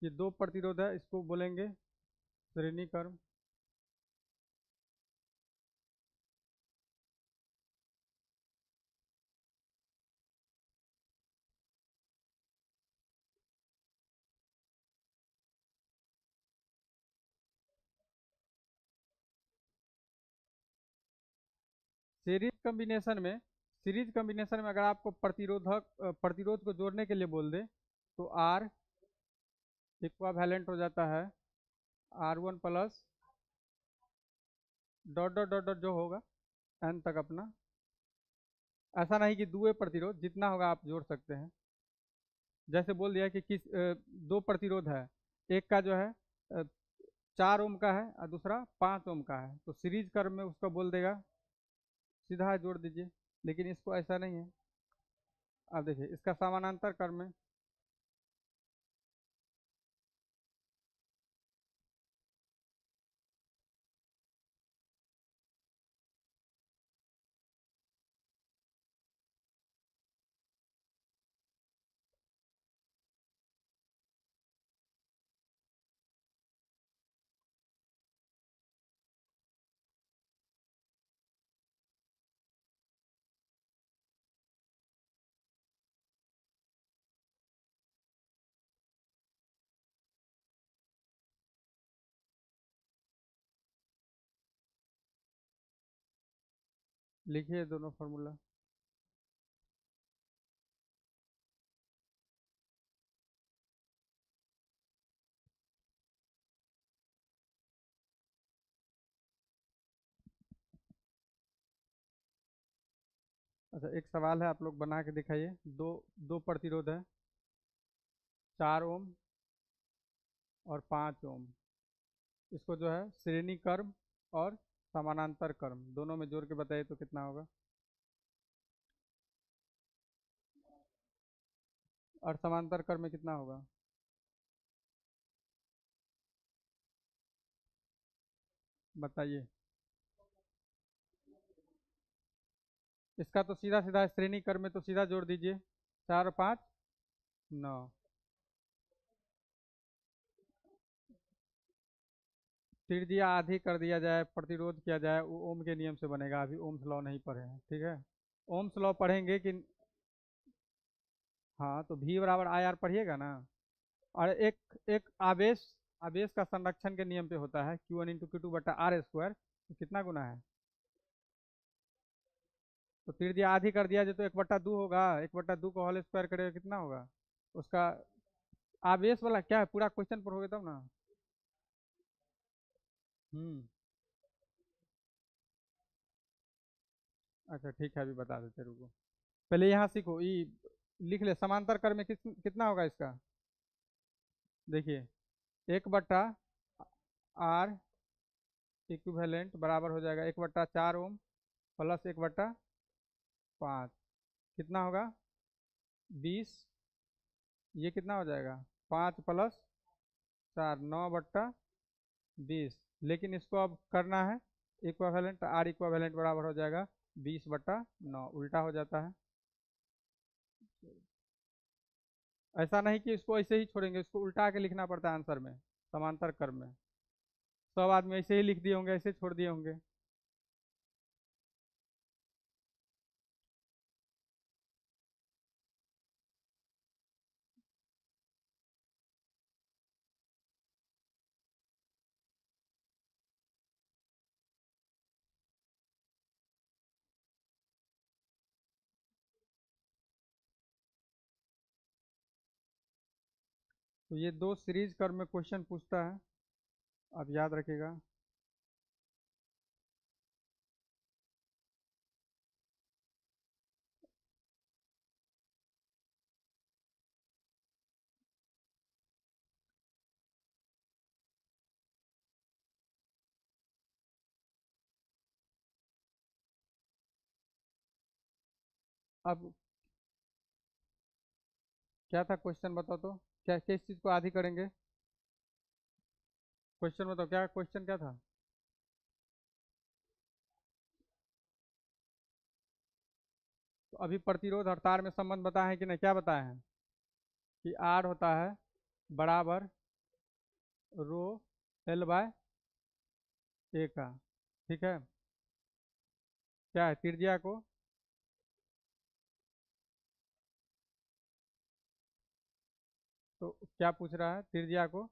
ये 2 प्रतिरोध है, इसको बोलेंगे श्रेणी क्रम। सीरीज कॉम्बिनेशन में अगर आपको प्रतिरोध को जोड़ने के लिए बोल दे, तो आर इक्वावेलेंट हो जाता है R1 plus dot dot dot dot जो होगा एन तक अपना। ऐसा नहीं कि दुए प्रतिरोध, जितना होगा आप जोड़ सकते हैं। जैसे बोल दिया कि 2 प्रतिरोध है, एक का जो है 4 ओम का है और दूसरा 5 ओम का है, तो सीरीज क्रम में उसको बोल देगा सीधा जोड़ दीजिए। लेकिन इसको ऐसा नहीं है। अब देखिए इसका समानांतर क्रम में, लिखिए दोनों फार्मूला। अच्छा, एक सवाल है, आप लोग बना के दिखाइए। दो दो प्रतिरोध है, 4 ओम और 5 ओम। इसको जो है श्रेणी कर्म और समानांतर कर्म दोनों में जोड़ के बताइए तो कितना होगा। और समांतर कर्म में कितना होगा? बताइए। इसका तो सीधा सीधा श्रेणी कर्म में तो सीधा जोड़ दीजिए, 4 और 5 9। फिर दिया आधी कर दिया जाए, प्रतिरोध किया जाए, वो ओम के नियम से बनेगा। अभी ओम्स लॉ नहीं पढ़े हैं, ठीक है। ओम्स लॉ पढ़ेंगे कि? हाँ, तो V बराबर आई आर पढ़िएगा ना। और एक एक आवेश, आवेश का संरक्षण के नियम पे होता है, Q1 × Q2/R²। तो कितना गुना है? तो फिर दिया आधी कर दिया जाए तो 1/2 होगा। 1/2 को होल स्क्वायर करेगा कितना होगा उसका? आवेश वाला क्या है, पूरा क्वेश्चन पढ़ोगे तब ना। हम्म। अच्छा ठीक है, अभी बता देते, रुको। पहले यहाँ सीखो, ई लिख ले। समांतर कर में कितना होगा इसका? देखिए, 1/R इक्विवेलेंट बराबर हो जाएगा 1/4 ओम प्लस 1/5। कितना होगा? 20। ये कितना हो जाएगा? 5 + 4, 9/20। लेकिन इसको अब करना है इक्विवेलेंट, आर इक्विवेलेंट बराबर हो जाएगा 20/9, उल्टा हो जाता है। ऐसा नहीं कि इसको ऐसे ही छोड़ेंगे, इसको उल्टा के लिखना पड़ता है आंसर में, समांतर क्रम में। सब आदमी ऐसे ही लिख दिए होंगे, ऐसे छोड़ दिए होंगे। तो ये दो सीरीज कर्म में क्वेश्चन पूछता है, आप याद रखिएगा। अब क्या था क्वेश्चन, बताओ तो। क्या किस चीज को आधी करेंगे? क्वेश्चन बताओ, क्या क्वेश्चन क्या था? तो अभी प्रतिरोध और तार में संबंध बताए हैं कि नहीं, क्या बताए हैं? कि आर होता है बराबर रो L/A का, ठीक है। क्या है त्रिज्या को? तो क्या पूछ रहा है त्रिज्या को?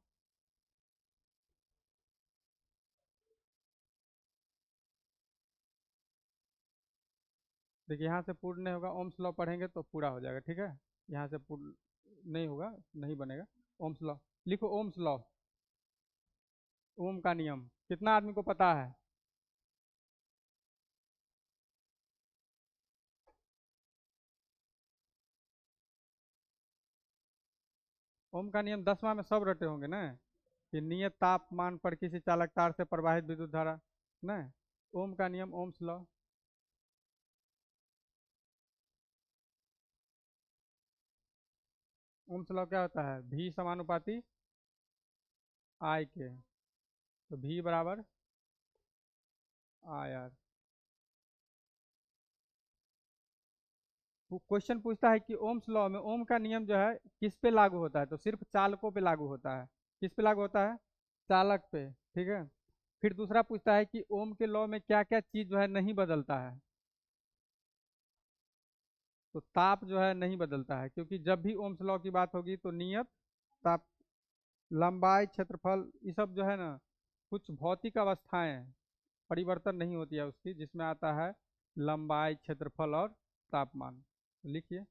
देखिए, यहाँ से पूर्ण नहीं होगा, ओम्स लॉ पढ़ेंगे तो पूरा हो जाएगा, ठीक है। यहाँ से पूर्ण नहीं होगा, नहीं बनेगा। ओम्स लॉ लिखो, ओम्स लॉ, ओम का नियम कितना आदमी को पता है? ओम का नियम 10वां में सब रटे होंगे ना, कि नियत तापमान पर किसी चालक तार से प्रवाहित विद्युत धारा, ना। ओम का नियम, ओम्स लॉ। ओम्स लॉ क्या होता है? V समानुपाती I के। तो V बराबर IR। वो क्वेश्चन पूछता है कि ओम्स लॉ में ओम का नियम जो है किस पे लागू होता है, तो सिर्फ चालकों पे लागू होता है। किस पे लागू होता है? चालक पे, ठीक है। फिर दूसरा पूछता है कि ओम के लॉ में क्या क्या चीज जो है नहीं बदलता है। तो ताप जो है नहीं बदलता है, क्योंकि जब भी ओम्स लॉ की बात होगी तो नियत ताप, लंबाई, क्षेत्रफल, ये सब जो है ना, कुछ भौतिक अवस्थाएं परिवर्तन नहीं होती है उसकी, जिसमें आता है लंबाई, क्षेत्रफल और तापमान। लिखिए।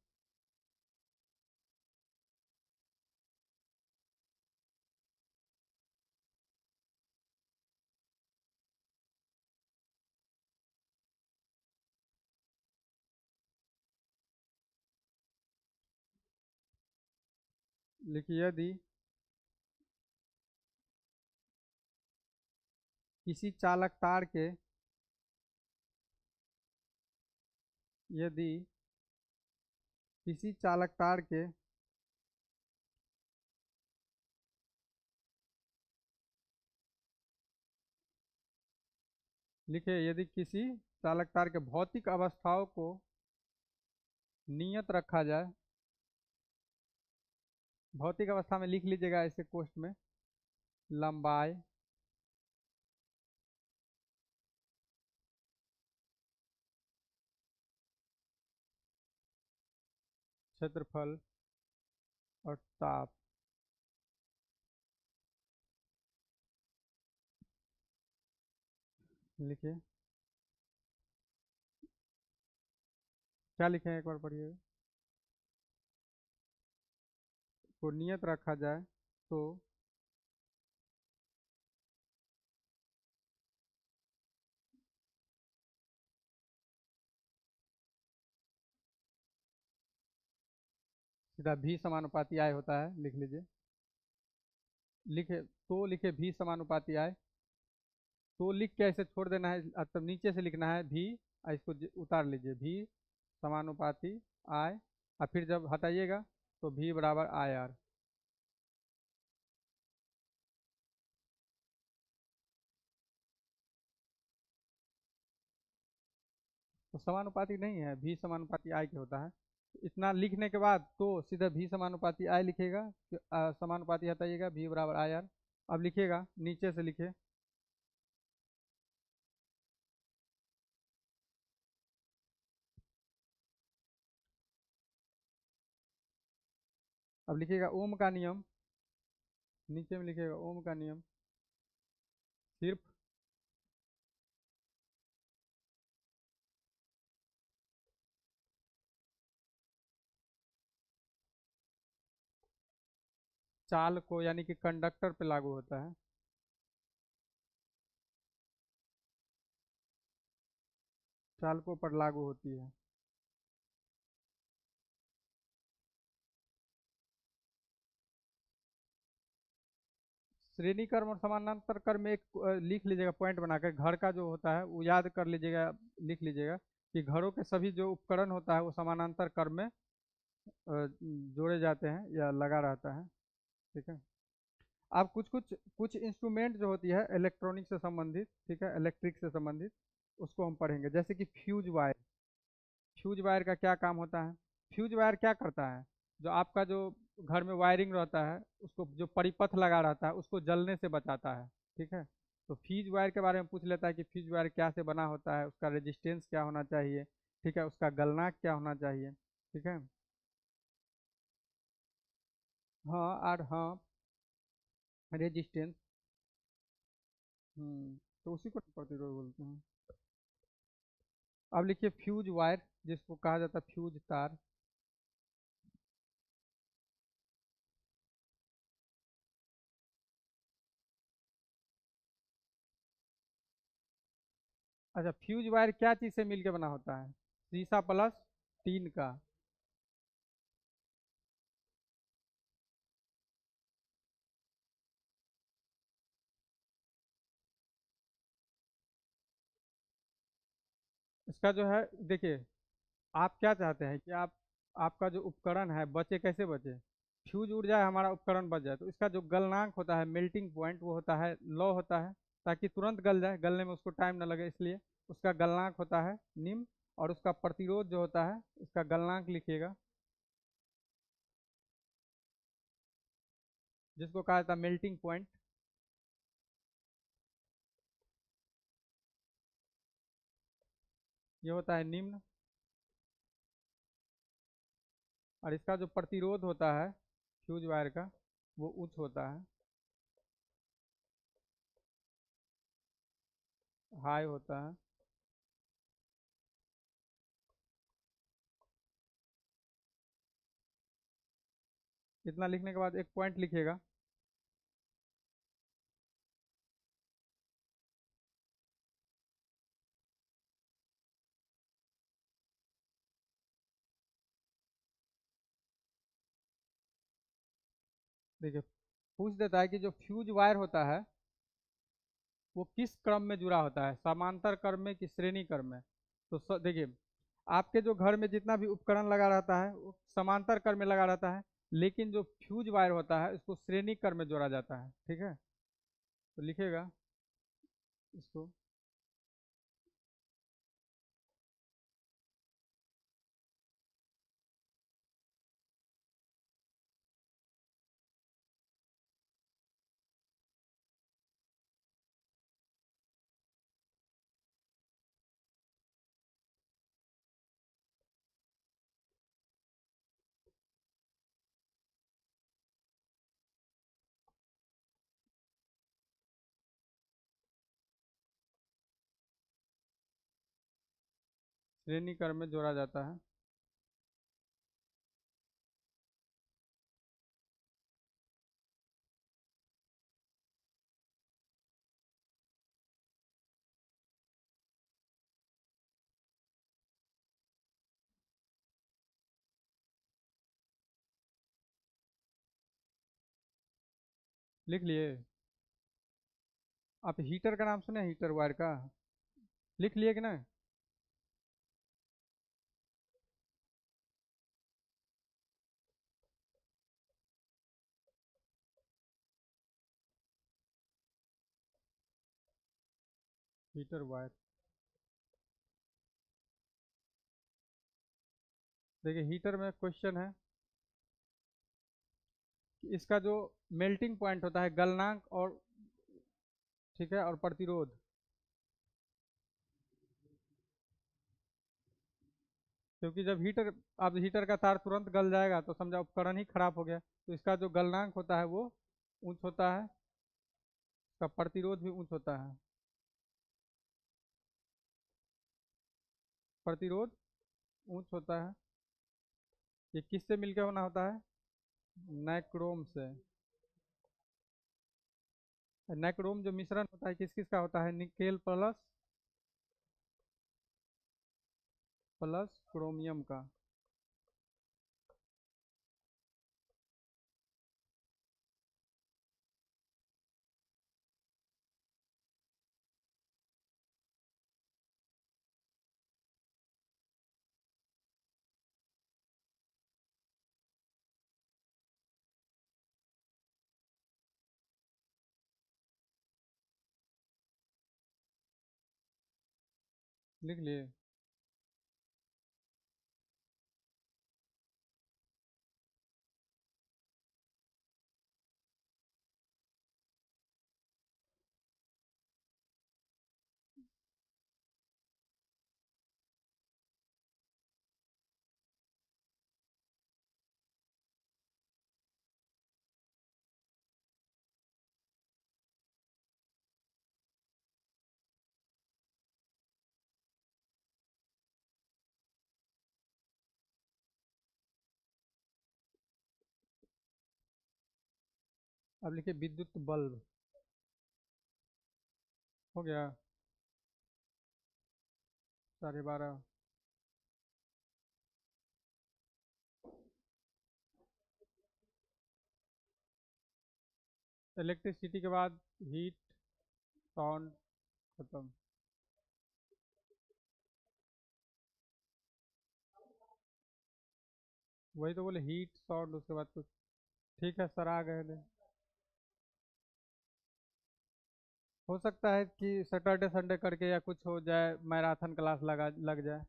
लिखिए, यदि किसी चालक तार के यदि किसी चालक तार के लिखे, यदि किसी चालक तार के भौतिक अवस्थाओं को नियत रखा जाए, भौतिक अवस्था में लिख लीजिएगा ऐसे कोष्ट में, लंबाई, क्षेत्रफल और ताप। लिखिए, क्या लिखे हैं एक बार पढ़िए। को नियत रखा जाए तो सीधा भी समानुपाती आय होता है, लिख लीजिए। लिखे तो लिखे भी समानुपाती आय, तो लिख के ऐसे छोड़ देना है, तब नीचे से लिखना है भी, और इसको उतार लीजिए, भी समानुपाती आय, और फिर जब हटाइएगा तो भी बराबर आई आर। तो समानुपाती नहीं है, भी समानुपाती आई के होता है। इतना लिखने के बाद तो सीधा भी समानुपाती आई लिखेगा, समानुपाती हटाइएगा, भी बराबर आई आर। अब लिखिएगा, नीचे से लिखिए। अब लिखिएगा ओम का नियम, नीचे में लिखिएगा ओम का नियम सिर्फ चाल को यानी कि कंडक्टर पे लागू होता है। चालकों पर लागू होती है। श्रेणी कर्म और समानांतर कर्म एक लिख लीजिएगा पॉइंट बनाकर, घर का जो होता है वो याद कर लीजिएगा, लिख लीजिएगा कि घरों के सभी जो उपकरण होता है वो समानांतर कर्म में जोड़े जाते हैं या लगा रहता है। ठीक है। अब कुछ कुछ कुछ इंस्ट्रूमेंट जो होती है इलेक्ट्रॉनिक से संबंधित, ठीक है, इलेक्ट्रिक से संबंधित, उसको हम पढ़ेंगे, जैसे कि फ्यूज वायर। फ्यूज वायर का क्या काम होता है? फ्यूज वायर क्या करता है? जो आपका जो घर में वायरिंग रहता है, उसको जो परिपथ लगा रहता है उसको जलने से बचाता है। ठीक है। तो फ्यूज वायर के बारे में पूछ लेता है कि फ्यूज वायर क्या से बना होता है, उसका रेजिस्टेंस क्या होना चाहिए, ठीक है, उसका गलनांक क्या होना चाहिए। ठीक है। हाँ, और हाँ, रेजिस्टेंस। तो उसी को प्रतिरोध बोलते हैं। अब लिखिए फ्यूज वायर, जिसको कहा जाता है फ्यूज तार। अच्छा, फ्यूज वायर क्या चीज़ से मिलके बना होता है? शीशा प्लस टीन का। इसका जो है, देखिए, आप क्या चाहते हैं कि आपका जो उपकरण है बचे, कैसे बचे? फ्यूज उड़ जाए, हमारा उपकरण बच जाए, तो इसका जो गलनांक होता है, मेल्टिंग पॉइंट, वो होता है लो होता है, ताकि तुरंत गल जाए, गलने में उसको टाइम ना लगे, इसलिए उसका गलनांक होता है निम्न। और उसका प्रतिरोध जो होता है, इसका गलनांक लिखिएगा, जिसको कहा जाता है मेल्टिंग पॉइंट, ये होता है निम्न। और इसका जो प्रतिरोध होता है फ्यूज वायर का, वो उच्च होता है, हाई होता है। इतना लिखने के बाद एक पॉइंट लिखिएगा। देखिए, पूछ देता है कि जो फ्यूज वायर होता है वो किस क्रम में जुड़ा होता है, समांतर क्रम में कि श्रेणी क्रम में। तो देखिए, आपके जो घर में जितना भी उपकरण लगा रहता है वो समांतर क्रम में लगा रहता है, लेकिन जो फ्यूज वायर होता है इसको श्रेणी क्रम में जोड़ा जाता है। ठीक है, तो लिखेगा इसको। श्रेणी क्रम में जोड़ा जाता है। लिख लिए? आप हीटर का नाम सुने, हीटर वायर का? लिख लिए कि ना? Heater wire. देखिए, हीटर में क्वेश्चन है कि इसका जो मेल्टिंग पॉइंट होता है, गलनांक और, ठीक है, और प्रतिरोध। क्योंकि जब हीटर, अब हीटर का तार तुरंत गल जाएगा तो समझा उपकरण ही खराब हो गया। तो इसका जो गलनांक होता है वो ऊंच होता है, इसका प्रतिरोध भी ऊंच होता है। प्रतिरोध ऊंच होता है। ये किससे मिलकर होना होता है? नाइक्रोम से। नाइक्रोम जो मिश्रण होता है किस किस का होता है? निकेल प्लस, प्लस क्रोमियम का। लिख लिए? अब लिखिए विद्युत बल्ब। हो गया? 12:30। इलेक्ट्रिसिटी के बाद हीट, साउंड, खत्म। वही तो बोले, हीट साउंड, उसके बाद कुछ। ठीक है सर, आ गए थे। हो सकता है कि सैटरडे संडे करके या कुछ हो जाए, मैराथन क्लास लग जाए।